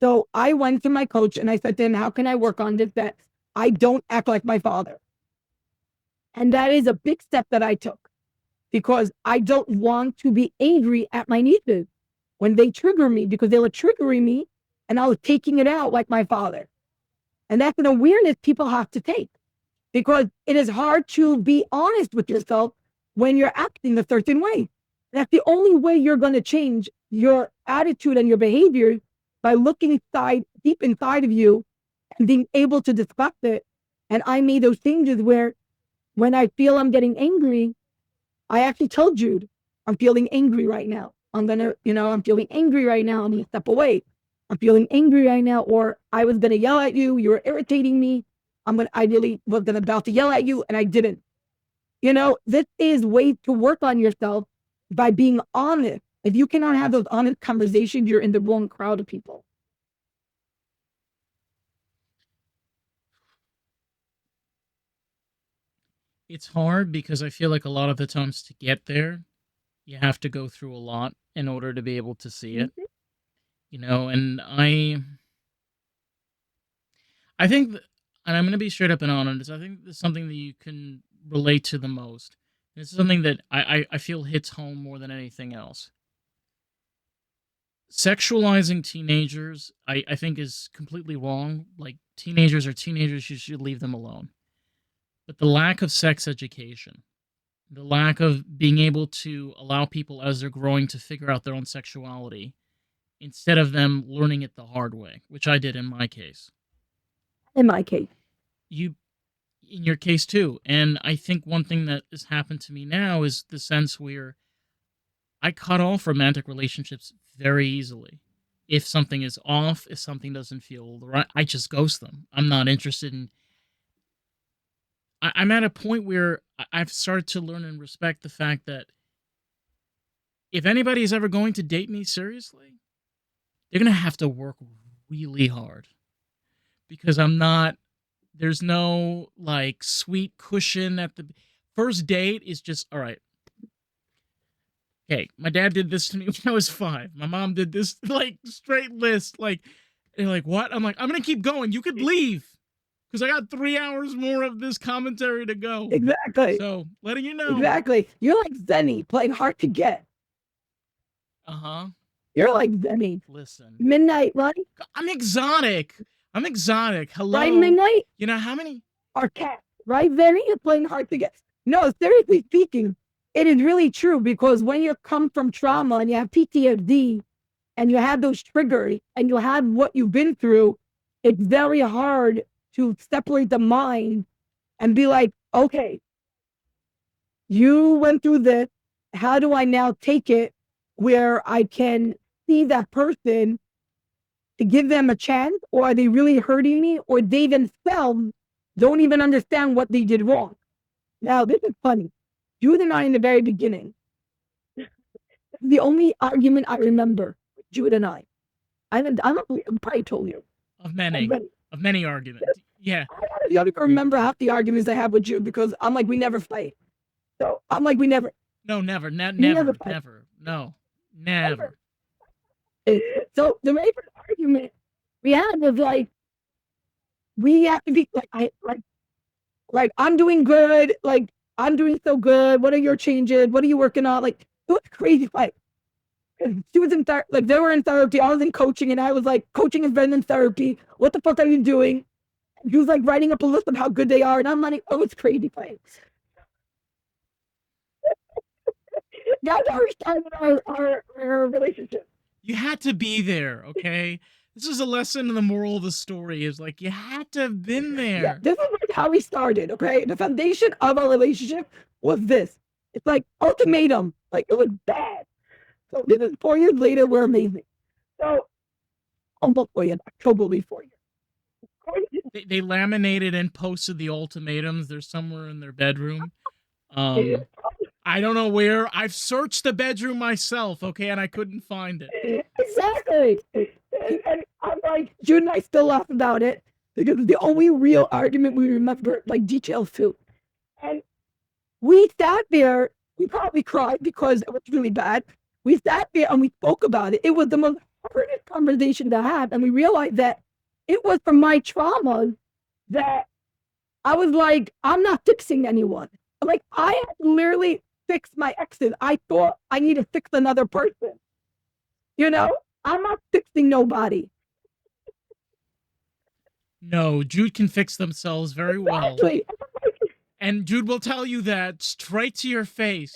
So I went to my coach and I said to him, how can I work on this that I don't act like my father? And that is a big step that I took because I don't want to be angry at my nieces when they trigger me because they were triggering me and I was taking it out like my father. And that's an awareness people have to take because it is hard to be honest with yourself when you're acting a certain way. That's the only way you're going to change your attitude and your behavior by looking deep inside of you and being able to discuss it. And I made those changes where when I feel I'm getting angry, I actually tell Jude, I'm feeling angry right now. I'm feeling angry right now. I'm going to step away. I'm feeling angry right now, or I was going to yell at you. You were irritating me. I really was going to about to yell at you and I didn't. This is way to work on yourself by being honest. If you cannot have those honest conversations, you're in the wrong crowd of people. It's hard because I feel like a lot of the times to get there, you have to go through a lot in order to be able to see it. Mhm. And I think, and I'm going to be straight up and honest, I think this is something that you can relate to the most. This is something that I feel hits home more than anything else. sexualizing teenagers, I think, is completely wrong. Like, teenagers are teenagers, you should leave them alone. But the lack of sex education, the lack of being able to allow people as they're growing to figure out their own sexuality instead of them learning it the hard way, which I did in my case. In my case. You, in your case too. And I think one thing that has happened to me now is the sense where I cut off romantic relationships very easily. If something is off, if something doesn't feel right, I just ghost them. I'm not interested in. I'm at a point where I've started to learn and respect the fact that if anybody is ever going to date me seriously, they're going to have to work really hard because I'm not. There's no like sweet cushion at the first date. Is just all right. Okay, my dad did this to me when I was 5. My mom did this, like, straight list. Like, they're like, what? I'm like, I'm gonna keep going. You could leave because I got 3 hours more of this commentary to go. Exactly. So, letting you know. Exactly. You're like Zenny playing hard to get. You're like Zenny. Listen, Midnight, right? I'm exotic. Hello. Right, Midnight? You know how many? Our cat. Right, Zenny? You're playing hard to get. No, seriously speaking, it is really true because when you come from trauma and you have PTSD and you have those triggers and you have what you've been through, it's very hard to separate the mind and be like, okay, you went through this. How do I now take it where I can see that person to give them a chance, or are they really hurting me, or they themselves don't even understand what they did wrong? Now, this is funny. Jude and I, in the very beginning, the only argument I remember, Jude and I probably told you. Of many arguments. Yeah. I don't even remember half the arguments I have with Jude because I'm like, we never fight. So I'm like, we never. No, never. No, never. So the very first argument we had was like, we have to be like I'm doing good, like I'm doing so good. What are your changes? What are you working on? Like, it was crazy fight. She was in like they were in therapy. I was in coaching, and I was like, coaching is better than therapy. What the fuck are you doing? And she was like writing up a list of how good they are, and I'm like, oh, it's crazy fight. That's how we started our relationship. You had to be there, okay? This is a lesson in the moral of the story is like you had to have been there. Yeah, this is like how we started, okay? The foundation of our relationship was this. It's like ultimatum. Like, it was bad. So this is 4 years later, we're amazing. So almost 4 years, October will be 4 years. They laminated and posted the ultimatums. They're somewhere in their bedroom. I don't know where. I've searched the bedroom myself, okay, and I couldn't find it. Exactly. And I'm like, Jude and I still laugh about it because it's the only real argument we remember, like, details to. And we sat there, we probably cried because it was really bad. We sat there and we spoke about it. It was the most hardest conversation to have. And we realized that it was from my trauma that I was like, I'm not fixing anyone. Like, I had to literally fix my exes. I thought I need to fix another person. You know, I'm not fixing nobody. No, Jude can fix themselves very well. Exactly. And Jude will tell you that straight to your face.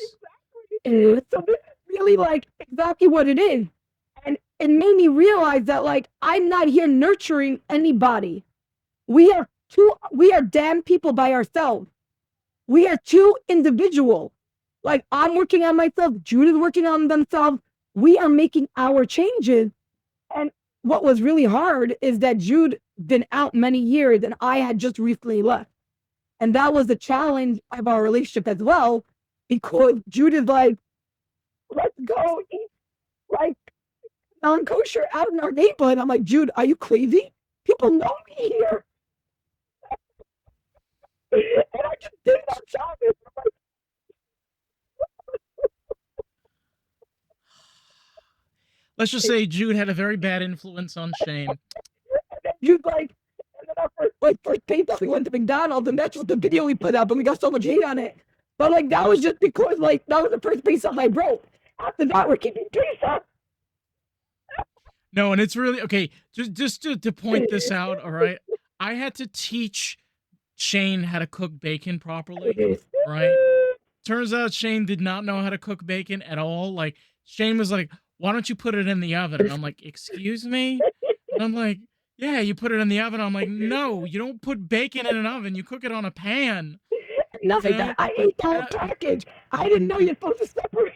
Exactly. So this is really like exactly what it is. And it made me realize that, like, I'm not here nurturing anybody. We are damn people by ourselves. We are two individuals. Like, I'm working on myself. Jude is working on themselves. We are making our changes. And what was really hard is that Jude been out many years and I had just recently left. And that was the challenge of our relationship as well, because Jude is like, let's go eat like non-kosher out in our neighborhood. I'm like, Jude, are you crazy? People know me here. And I just did it on Shabbos. Let's just say Jude had a very bad influence on Shane. Jude's like, and then our first PayPal, we went to McDonald's, and that's what the video we put up, and we got so much hate on it. But like, that was just because like that was the first piece I wrote. After that, we're keeping peace up. No, and it's really okay. Just to point this out, all right. I had to teach Shane how to cook bacon properly. All right. Turns out Shane did not know how to cook bacon at all. Like Shane was like, "Why don't you put it in the oven?" And I'm like, "Excuse me?" And I'm like, "Yeah, you put it in the oven." I'm like, "No, you don't put bacon in an oven. You cook it on a pan." You Nothing that know? I ate the And whole package. I didn't know you're supposed to separate.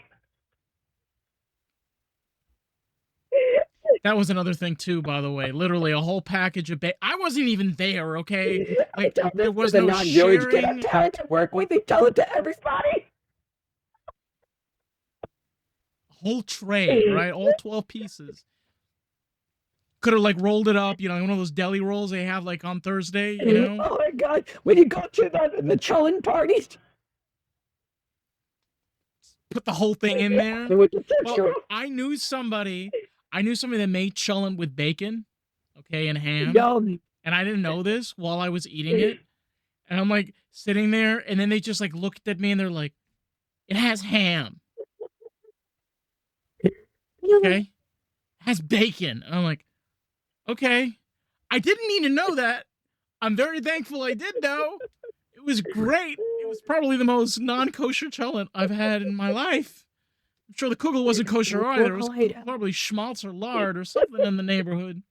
that was another thing too, by the way. Literally a whole package of bacon. I wasn't even there, okay? I Like tell this there to was the no non-Jewish kid I'm sharing. trying to work with. They tell it to everybody. Whole tray, right? All 12 pieces. Could have like rolled it up, one of those deli rolls they have like on Thursday. Oh my god! When you go to the children parties, Put the whole thing in there. with the Well, picture, I knew somebody that made cholent with bacon, okay, and ham, yo, and I didn't know this while I was eating it, and I'm like sitting there, and then they just like looked at me and they're like, "It has ham, okay, it has bacon," and I'm like, "Okay." I didn't need to know that. I'm very thankful I did know. It was great. It was probably the most non-kosher cholent I've had in my life. I'm sure the kugel wasn't kosher either. It was probably schmaltz or lard or something in the neighborhood.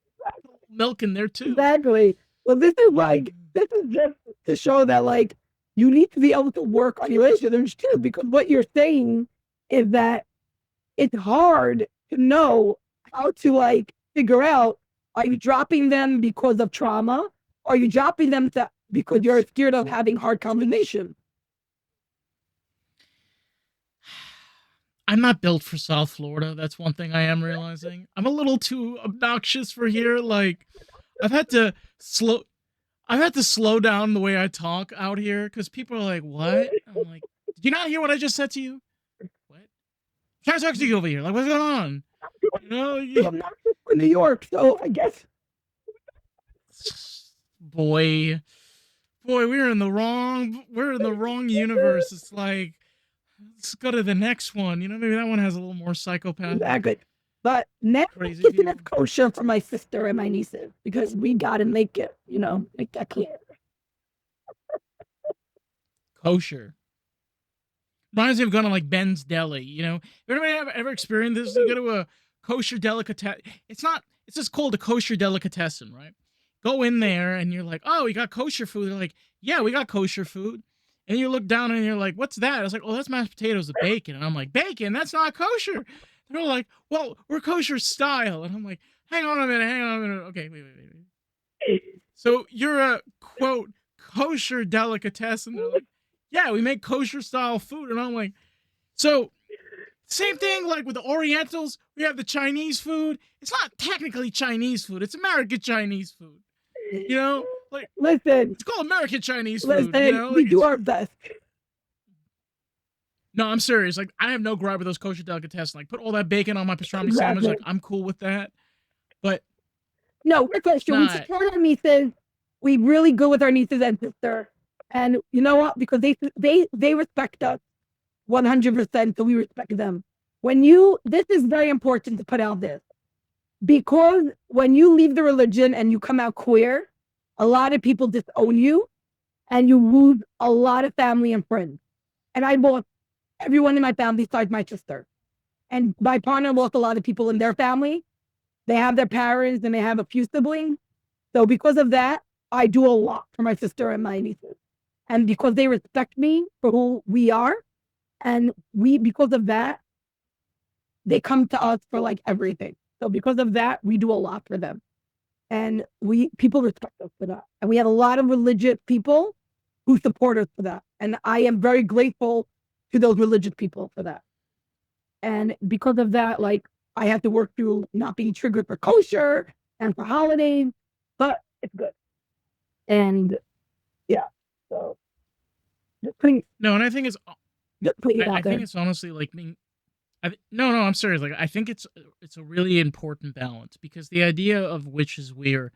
Milk in there too. exactly. Well, this is just to show that you need to be able to work on your relationships too, because what you're saying is that it's hard to know how to figure out, are you dropping them because of trauma? Or are you dropping them because you're scared of having hard conversations? I'm not built for South Florida. That's one thing I am realizing. I'm a little too obnoxious for here. Like, I've had to slow. I've had to slow down the way I talk out here because people are like, "What?" I'm like, "Did you not hear what I just said to you? What? I'm trying to talk to you over here. Like, what's going on?" You know, I'm not from New York, so I guess boy, we're in the wrong universe. It's like, let's go to the next one. Maybe that one has a little more psychopathic, exactly. But now crazy kitchen is people. kosher for my sister and my nieces because we gotta make it, make that clear. Kosher. Reminds me of going to like Ben's Deli. Anybody ever experienced this? You go to a kosher delicatessen. It's not. It's just called a kosher delicatessen, right? Go in there and you're like, "Oh, you got kosher food." They're like, "Yeah, we got kosher food." And you look down and you're like, "What's that?" I was like, "Oh, that's mashed potatoes with bacon." And I'm like, "Bacon? That's not kosher." They're like, "Well, we're kosher style." And I'm like, "Hang on a minute. Hang on a minute. Okay, wait. So you're a quote kosher delicatessen?" They're like, "Yeah, we make kosher style food." And I'm like, so same thing like with the Orientals. We have the Chinese food. It's not technically Chinese food. It's American Chinese food. Like Listen, it's called American Chinese food. we Like do it's our best. no, I'm serious. Like I have no gripe with those kosher delicatessen. Like put all that bacon on my pastrami sandwich. Exactly. Like I'm cool with that. But No, we're it's kosher. We not. support our nieces. We really go with our nieces and sister. And you know what? Because they respect us 100%, so we respect them. This is very important to put out this, because when you leave the religion and you come out queer, a lot of people disown you and you lose a lot of family and friends. And I lost everyone in my family besides my sister. And my partner lost a lot of people in their family. They have their parents and they have a few siblings. So because of that, I do a lot for my sister and my nieces. And because they respect me for who we are, and because of that, they come to us for everything. So because of that, we do a lot for them. And people respect us for that. And we have a lot of religious people who support us for that. And I am very grateful to those religious people for that. And because of that, I have to work through not being triggered for kosher and for holidays, but it's good. And yeah, so No, and I think it's just putting it I out think there. it's honestly like being no, I'm serious. Like, I think it's a really important balance because the idea of which is weird.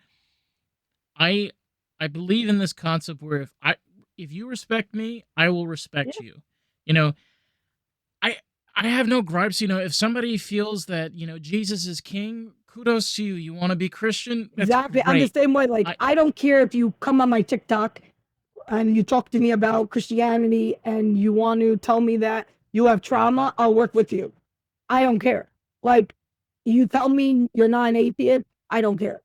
I I believe in this concept where if you respect me, I will Yeah, respect you. You know, I I have no gripes. If somebody feels that Jesus is king, kudos to you. You want to be Christian? That's Exactly. I'm the great. same way. Like, I I don't care if you come on my TikTok and you talk to me about Christianity and you want to tell me that you have trauma, I'll work with you. I don't care. Like, you tell me you're not an atheist, I don't care.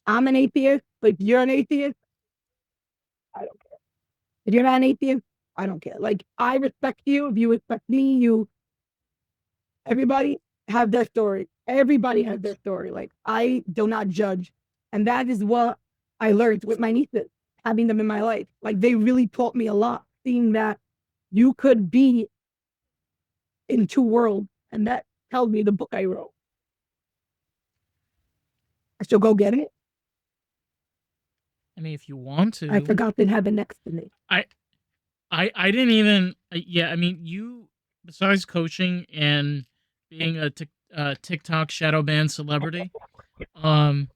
I'm an atheist, but you're an atheist, I don't care. If you're not an atheist, I don't care. Like, I respect you. If you respect me, everybody have their story. Everybody has their story. Like, I do not judge. And that is what I learned with my nieces, having them in my life. Like, they really taught me a lot, seeing that you could be in two worlds. And that tells me the book I wrote. I should go get it. I mean, if you want I to, forgot to have it next to me. I didn't even. Yeah, I mean, you besides coaching and being a TikTok shadow ban celebrity, um,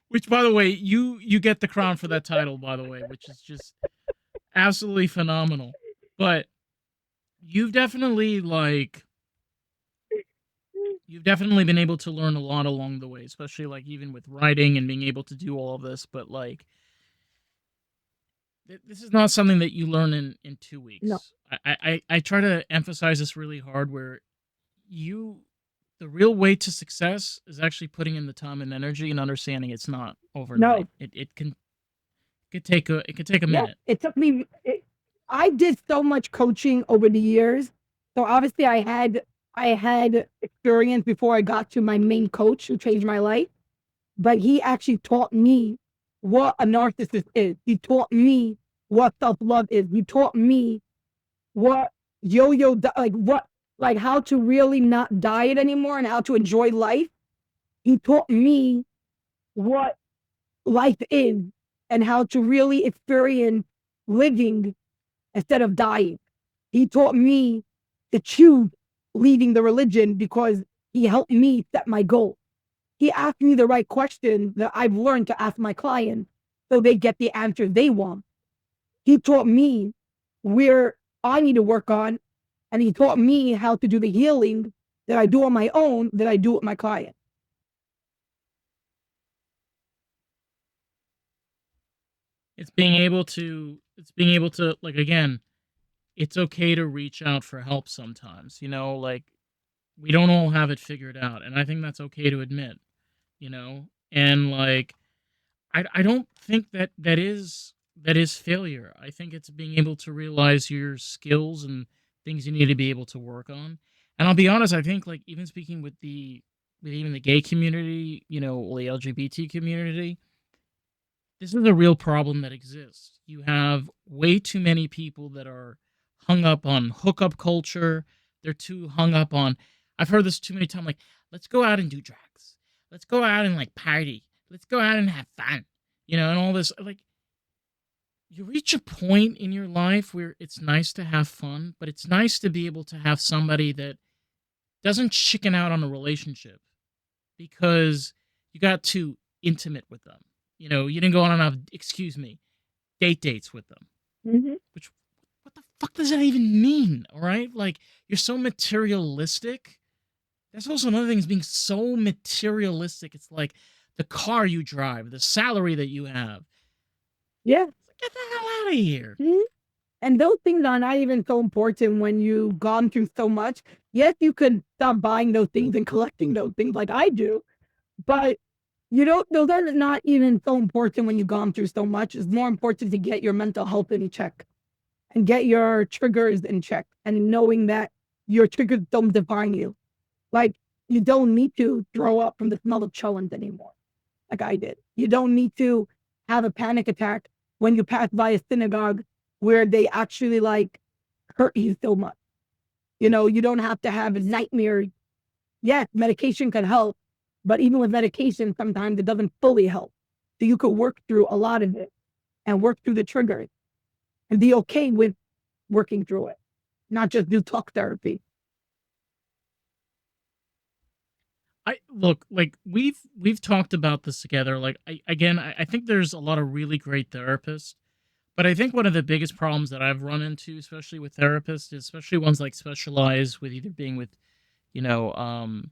which by the way, you get the crown for that title, by the way, which is just absolutely phenomenal. But you've definitely like you've definitely been able to learn a lot along the way, especially like even with writing and being able to do all of this. But like this is not something that you learn in two No, weeks. I try to emphasize this really hard where you the real way to success is actually putting in the time and energy and understanding it's not overnight. no. It could take a Yeah, minute. it took me. I did so much coaching over the years, so obviously I had experience before I got to my main coach who changed my life. But he actually taught me what a narcissist is. He taught me what self love is. He taught me what like what like how to really not diet anymore and how to enjoy life. He taught me what life is and how to really experience living instead of dying. He taught me to choose leaving the religion because he helped me set my goal. He asked me the right questions that I've learned to ask my clients so they get the answers they want. He taught me where I need to work on, and he taught me how to do the healing that I do on my own that I do with my client. It's being able to like again, it's okay to reach out for help sometimes, like we don't all have it figured out and I think that's okay to admit, and like I don't think that is failure. I think it's being able to realize your skills and things you need to be able to work on. And I'll be honest, I think like even speaking with even the gay community, or the LGBT community, this is a real problem that exists. You have way too many people that are hung up on hookup culture. They're too hung up on. I've heard this too many times. Like, let's go out and do drugs. Let's go out and like party. Let's go out and have fun. And all this. Like, you reach a point in your life where it's nice to have fun, but it's nice to be able to have somebody that doesn't chicken out on a relationship because you got too intimate with them. You didn't go on enough, excuse me, dates with them. Mm-hmm. Which, what the fuck does that even mean? All right, like you're so materialistic. That's also another thing is being so materialistic. It's like the car you drive, the salary that you have. Yeah. Get the hell out of here. Mm-hmm. And those things are not even so important when you've gone through so much. Yes, you could stop buying those things and collecting those things like I do, but those are not even so important when you've gone through so much. It's more important to get your mental health in check and get your triggers in check and knowing that your triggers don't define you. Like, you don't need to throw up from the smell of chillins anymore, like I did. You don't need to have a panic attack when you pass by a synagogue where they actually like hurt you so much. You don't have to have a nightmare. Yes, medication can help, but even with medication, sometimes it doesn't fully help. So you could work through a lot of it and work through the triggers and be okay with working through it, not just do talk therapy. I look like we've talked about this together. Like I think there's a lot of really great therapists, but I think one of the biggest problems that I've run into, especially with therapists, especially ones like specialize with either being with, you know, um,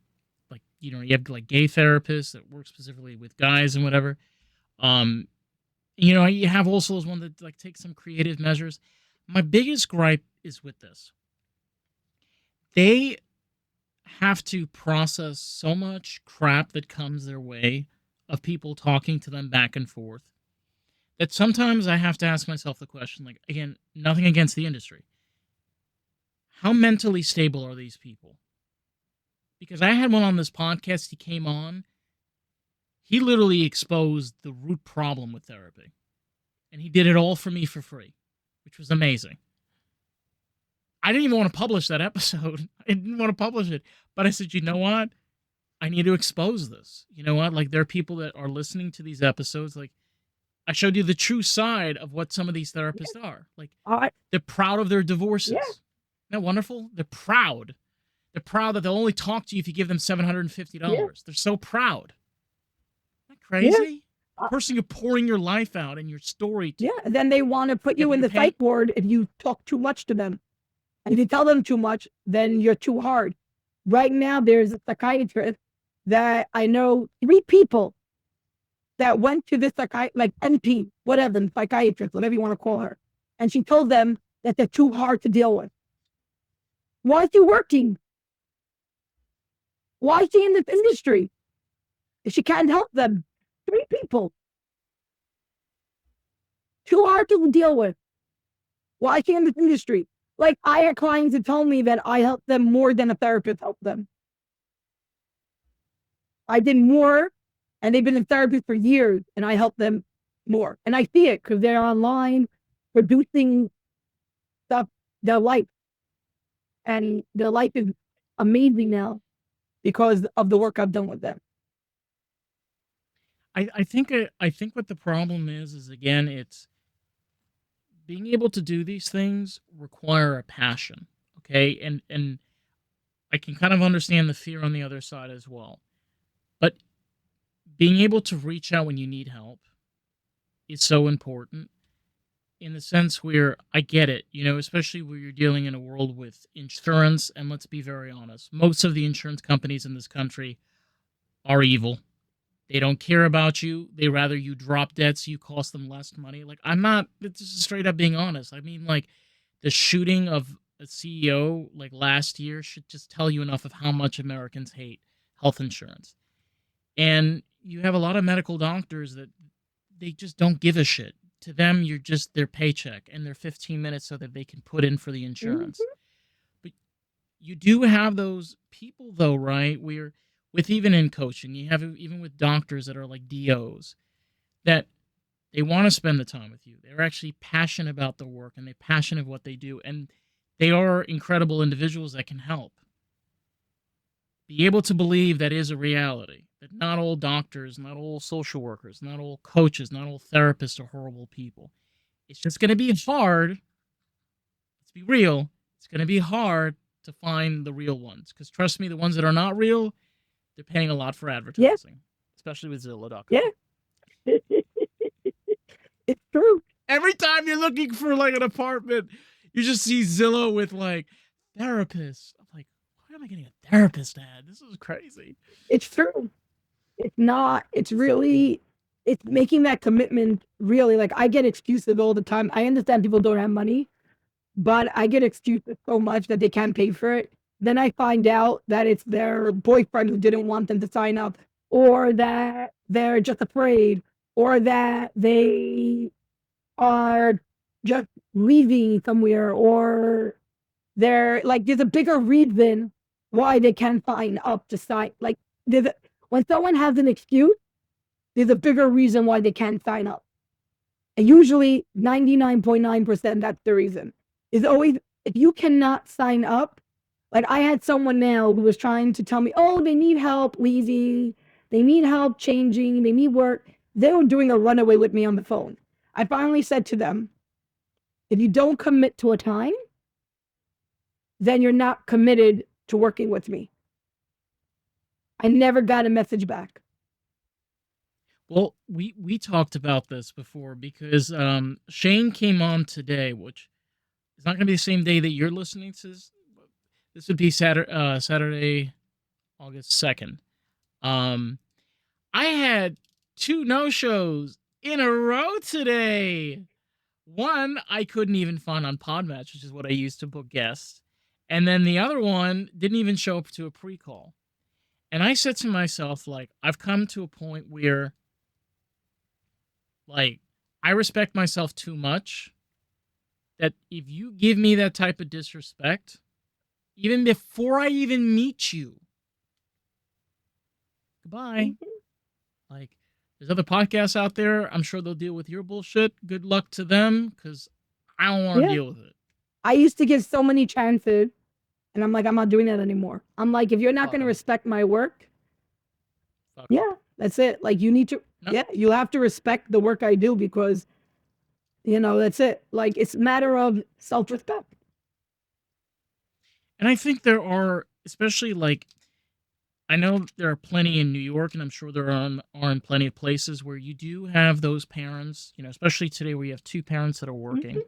like You have like gay therapists that work specifically with guys and whatever. Um, you have also those one that like take some creative measures. My biggest gripe is with this. They have to process so much crap that comes their way of people talking to them back and forth that sometimes I have to ask myself the question, like, again, nothing against the industry. How mentally stable are these people? Because I had one on this podcast, he came on, he literally exposed the root problem with therapy. And he did it all for me for free, which was amazing. I didn't even want to publish that episode. I didn't want to publish it. But I said, you know what? I need to expose this. You know what? Like, there are people that are listening to these episodes. Like, I showed you the true side of what some of these therapists are. Like, I they're proud of their divorces. yeah, Isn't that wonderful? They're proud. They're proud that they'll only talk to you if you give them $750. yeah, They're so proud. Isn't that yeah, crazy? The person you're pouring your life out and your story to. yeah. And then they want to put Yeah, you but in you're the paying. psych ward if you talk too much to them. And if you tell them too much, then you're too hard. Right now, there's a psychiatrist that I know 3 people that went to this like NP, whatever, psychiatrist, whatever you want to call her. And she told them that they're too hard to deal with. Why is she working? Why is she in this industry? If she can't help them, 3 people. Too hard to deal with. Why is she in this industry? Like, I had clients that told me that I helped them more than a therapist helped them. I did more, and they've been in therapy for years, and I help them more. And I see it because they're online producing stuff, their life. And their life is amazing now because of the work I've done with them. I think what the problem is again, it's being able to do these things require a passion. Okay, and I can kind of understand the fear on the other side as well. But being able to reach out when you need help is so important in the sense where I get it, especially where you're dealing in a world with insurance. And let's be very honest, most of the insurance companies in this country are evil. They don't care about you. They rather you drop dead so you cost them less money. Like, I'm not, this is straight up being honest. I mean, like, the shooting of a CEO like last year should just tell you enough of how much Americans hate health insurance. And you have a lot of medical doctors that they just don't give a shit. To them, you're just their paycheck and their 15 minutes so that they can put in for the insurance. Mm-hmm. But you do have those people, though, right? Where, with even in coaching, you have even with doctors that are like DOs, that they want to spend the time with you. They're actually passionate about their work and they're passionate about what they do. And they are incredible individuals that can help. Be able to believe that is a reality. That not all doctors, not all social workers, not all coaches, not all therapists are horrible people. It's just going to be hard. Let's be real. It's going to be hard to find the real ones. Because trust me, the ones that are not real, they're paying a lot for Yeah, advertising, especially with Zillow.com. yeah. It's true. Every time you're looking for like an apartment, you just see Zillow with like therapists. I'm like, why am I getting a therapist ad? This is crazy. It's true. It's not, it's really, it's making that commitment really. Like, I get excuses all the time. I understand people don't have money, but I get excuses so much that they can't pay for it. Then I find out that it's their boyfriend who didn't want them to sign up, or that they're just afraid, or that they are just leaving somewhere, or they're like, there's a bigger reason why they can't sign up to sign. Like, when someone has an excuse, there's a bigger reason why they can't sign up. And usually 99.9%, that's the reason. Is always, if you cannot sign up, like, I had someone now who was trying to tell me, oh, they need help leaving, they need help changing, they need work. They were doing a runaway with me on the phone. I finally said to them, if you don't commit to a time, then you're not committed to working with me. I never got a message back. Well, we talked about this before because Shane came on today, which is not going to be the same day that you're listening to this. This would be Saturday, August 2nd. Um, I had 2 no-shows in a row today. One, I couldn't even find on Podmatch, which is what I use to book guests. And then the other one didn't even show up to a pre-call. And I said to myself, like, I've come to a point where, like, I respect myself too much that if you give me that type of disrespect, even before I even meet you, goodbye. Mhm. Like, there's other podcasts out there. I'm sure they'll deal with your bullshit. Good luck to them, because I don't want to Yeah. deal with it. I used to give so many chances, and I'm like, I'm not doing that anymore. I'm like, if you're not Fuck going to 'em. respect my work, Fuck 'em. yeah, that's it. Like, you need to, No. yeah, you have to respect the work I do because, that's it. Like, it's a matter of self respect. And I think there are, especially like, I know there are plenty in New York, and I'm sure are in plenty of places where you do have those parents, especially today where you have 2 parents that are working. Mhm.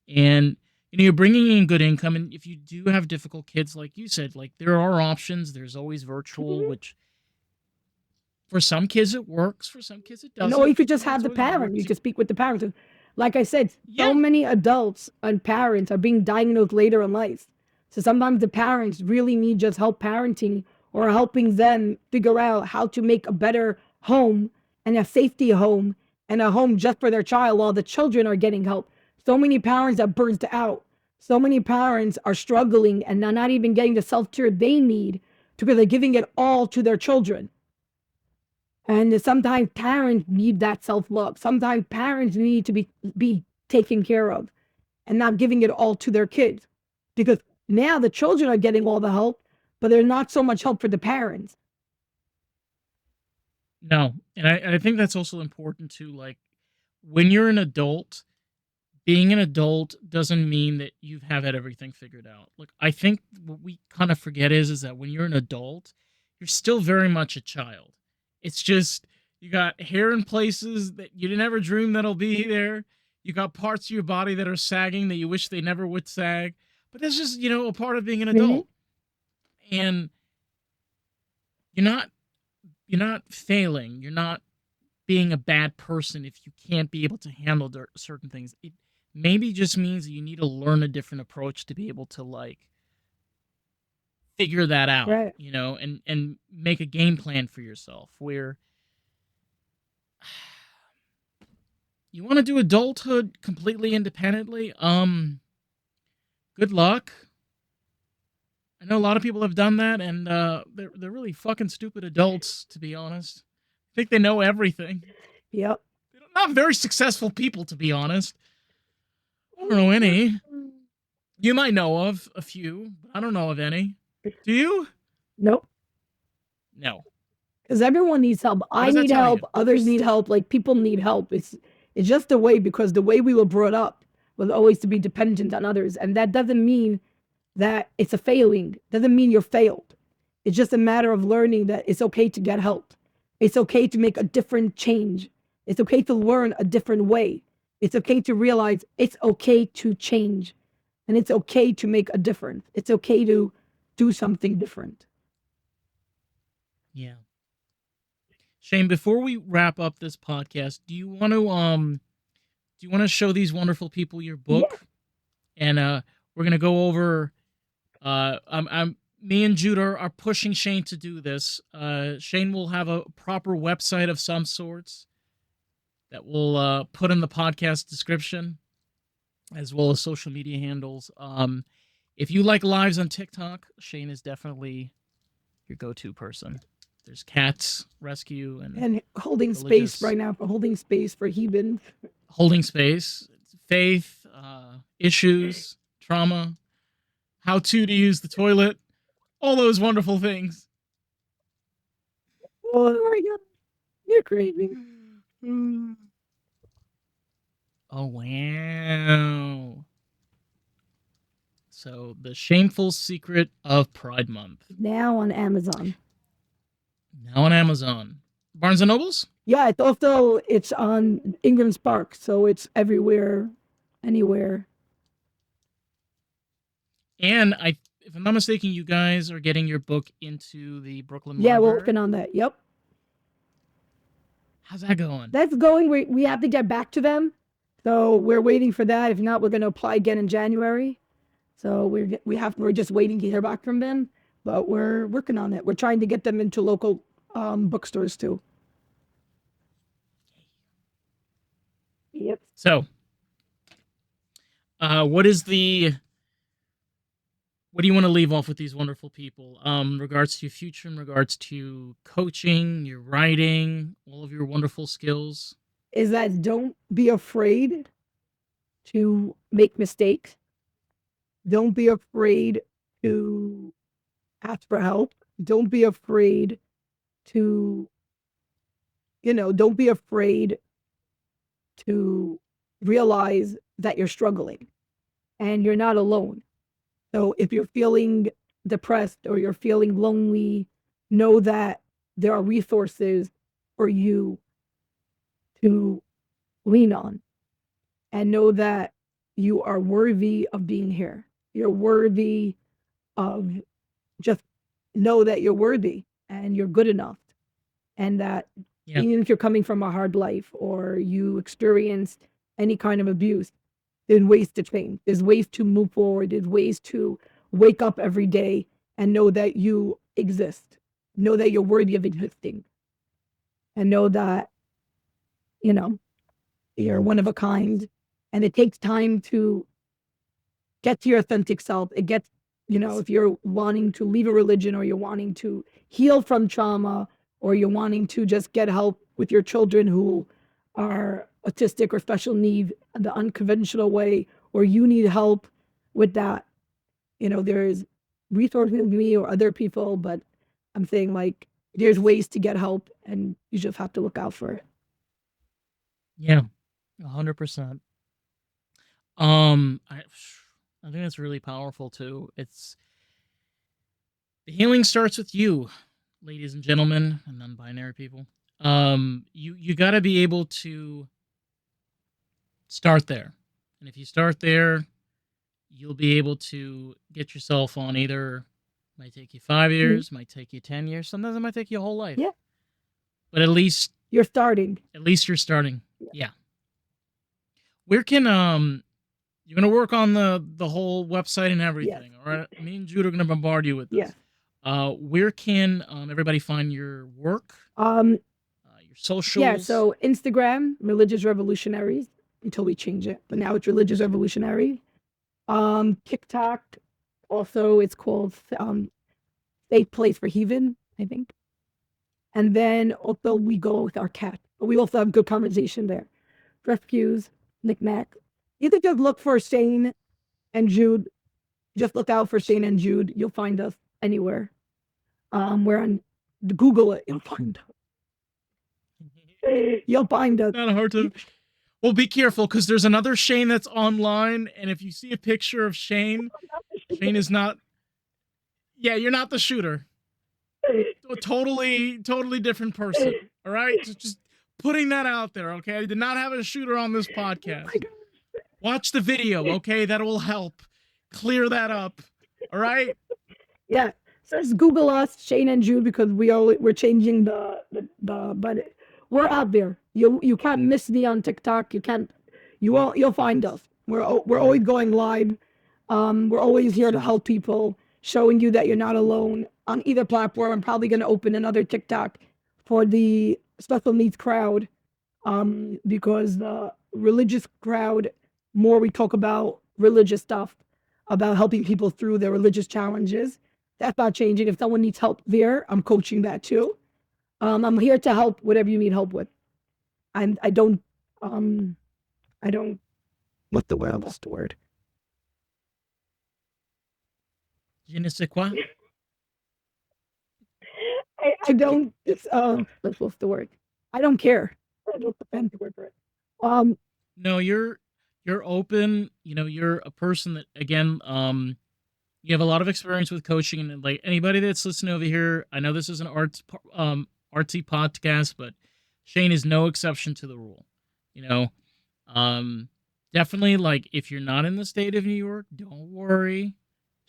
And, you're bringing in good income. And if you do have difficult kids, like you said, like, there are options. There's always virtual, Mhm. which for some kids it works, for some kids it And or doesn't. you could just It's have the always parent. worked. You could speak with the parents. Like I said, so Yeah. many adults and parents are being diagnosed later in life. So sometimes the parents really need just help parenting or helping them figure out how to make a better home and a safety home and a home just for their child while the children are getting help. So many parents are burnt out. So many parents are struggling and they're not even getting the self care they need because they're giving it all to their children. And sometimes parents need that self love. Sometimes parents need to be taken care of and not giving it all to their kids. Because now the children are getting all the help, but there's not so much help for the parents. No. And I think that's also important too. Like, when you're an adult, being an adult doesn't mean that you have had everything figured out. Like, I think what we kind of forget is that when you're an adult, you're still very much a child. It's just you got hair in places that you never dream that'll be there. You got parts of your body that are sagging that you wish they never would sag. But that's just, a part of being an Mm-hmm. adult. And you're not you're not failing. You're not being a bad person if you can't be able to handle certain things. It maybe just means that you need to learn a different approach to be able to, like, figure that out, Right. and make a game plan for yourself where you want to do adulthood completely independently. Good luck. I know a lot of people have done that, and they're really fucking stupid adults, to be honest. I think they know everything. Yep. They're not very successful people, to be honest. I don't know any. You might know of a few, but I don't know of any. Do you? Nope. No. Because everyone needs help. What I does that need tell you? help. Others need help. Like people need help. It's just the way because the way we were brought up was always to be dependent on others, and that doesn't mean that it's a failing. Doesn't mean you're failed. It's just a matter of learning that it's okay to get help. It's okay to make a different change. It's okay to learn a different way. It's okay to realize it's okay to change and it's okay to make a difference. It's okay to do something different. Yeah. Shane, before we wrap up this podcast, do you want to show these wonderful people your Yeah. book? And we're gonna go over. I'm me and Jude are pushing Shane to do this. Shane will have a proper website of some sorts that we'll put in the podcast description, as well as social media handles. If you like lives on TikTok, Shane is definitely your go-to person. There's cats rescue and And holding space religious right now for holding space for heathens. holding space, faith, issues, trauma, how to use the toilet, all those wonderful things. Oh my God. You're crazy. Oh, wow. So, the shameful secret of Pride Month. Now on Amazon. Now on Amazon. Barnes and Nobles? Yeah, it's also it's on Ingram Spark, so it's everywhere, anywhere. And if I'm not mistaken, you guys are getting your book into the Brooklyn Yeah, we're Library. working on that. Yep. How's that going? That's going. We have to get back to them. So we're waiting for that. If not, we're going to apply again in January. So we're just waiting to hear back from them. But we're working on it. We're trying to get them into local bookstores too. Yep. So, what is the what do you want to leave off with these wonderful people? Regards to your future, in regards to coaching, your writing, all of your wonderful skills. Is that don't be afraid to make mistakes. Don't be afraid to ask for help. Don't be afraid to, don't be afraid to realize that you're struggling and you're not alone. So if you're feeling depressed or you're feeling lonely, know that there are resources for you to lean on, and know that you are worthy of being here. You're worthy of, just know that you're worthy and you're good enough. And that Yeah. even if you're coming from a hard life or you experienced any kind of abuse, there's ways to change. There's ways to move forward. There's ways to wake up every day and know that you exist. Know that you're worthy of existing. And know that, you're one of a kind. And it takes time to get to your authentic self. It gets, if you're wanting to leave a religion or you're wanting to heal from trauma or you're wanting to just get help with your children who are autistic or special needs the unconventional way, or you need help with that, there's resources with me or other people, but I'm saying like there's ways to get help and you just have to look out for it. Yeah, 100%. I think that's really powerful too. It's the healing starts with you, ladies and gentlemen, and non-binary people. You got to be able to start there, and if you start there, you'll be able to get yourself on either. Might take you 5 years, might take you 10 years. Sometimes it might take you a whole life. Yeah, but at least you're starting. you're starting. Yeah. Where can you're gonna work on the whole website and everything, all right? Me and Jude are gonna bombard you with this. Where can everybody find your work? Your socials? Yeah, so Instagram, Religious Revolutionaries, until we change it, but now it's Religious Revolutionary. TikTok, also it's called Safe Place for Heathen, I think. And then also we go with our cat, but we also have good conversation there. Rescues, knickknack. You could just look for Shane and Jude. Just look out for Shane and Jude. You'll find us anywhere. We're on Google it. You'll find us. You'll find us. Not hard to. Well, be careful because there's another Shane that's online, and if you see a picture of Shane, Shane is not. Yeah, you're not the shooter. A totally different person. All right, just putting that out there. Okay, I did not have a shooter on this podcast. Watch the video. Okay, that will help clear that up. All right. Yeah. So just Google us, Shane and Jude, because we're changing the but we're out there. You can't miss me on TikTok. You'll find us. We're always going live. We're always here to help people, showing you that you're not alone on either platform. I'm probably going to open another TikTok for the special needs crowd, because the religious crowd, more we talk about religious stuff, about helping people through their religious challenges. That's not changing. If someone needs help there, I'm coaching that too. I'm here to help whatever you need help with. I don't, what's the word? What's the word? Je ne sais quoi. I don't, what's the word? I don't care. I don't defend the word for it. No, you're open. You're a person that, again, you have a lot of experience with coaching, and like anybody that's listening over here, I know this is an artsy podcast, but Shane is no exception to the rule. Definitely, like, if you're not in the state of New York, don't worry.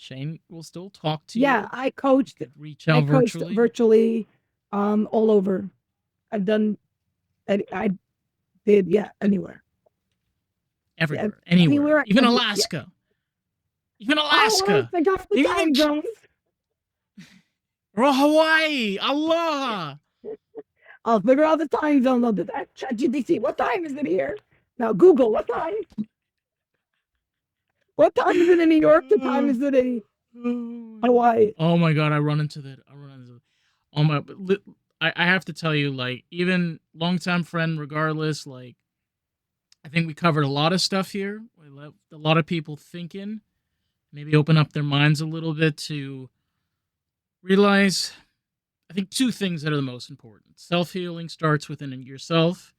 Shane will still talk to Yeah, you. I You coached. could reach I out coached virtually. virtually, all over. I've done. I did. Yeah, anywhere. Yeah, Everywhere, anywhere, anywhere. even Yeah. Alaska. Even Oh, I Alaska. forgot the Even time zones. or Hawaii. Aloha. I'll figure out the time zone. I'll do that. ChatGPT. What time is it here? Now Google. What time? What time is it in New York? The time is it in Hawaii? Oh my god, I run into that. Oh my, I have to tell you, like, even longtime friend, regardless, like, I think we covered a lot of stuff here. We left a lot of people thinking, maybe open up their minds a little bit to realize, I think, two things that are the most important. Self-healing starts within yourself,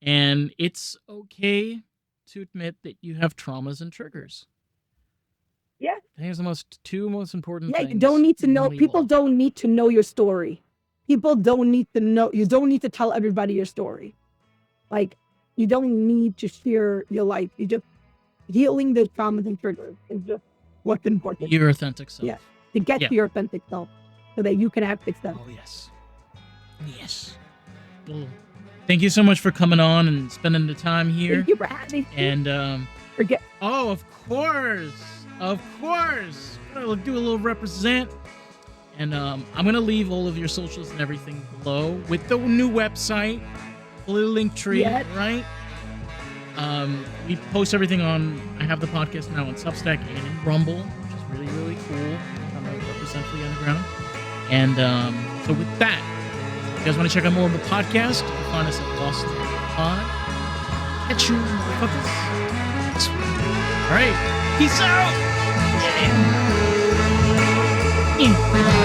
and it's okay to admit that you have traumas and triggers. Yeah. I think it's the two most important Yeah, you things don't need to know. when we People walk. don't need to know your story. People don't need to know. You don't need to tell everybody your story. Like, you don't need to share your life. You just healing the traumas and triggers is just what's Be important. your authentic self. Yeah, to get to your authentic self, so that you can have success. Oh yes, yes. Well, thank you so much for coming on and spending the time here. Thank you for having me. And Forget. oh, of course. I'll do a little represent. And I'm gonna leave all of your socials and everything below with the new website, a little link tree, Yes. right? We post everything on. I have the podcast now on Substack and in Rumble, which is really, really cool. I'm gonna represent for the underground. And so with that, if you guys want to check out more of the podcast, you can find us at Lost Pod. Catch you, motherfuckers. All right, peace out. Yeah.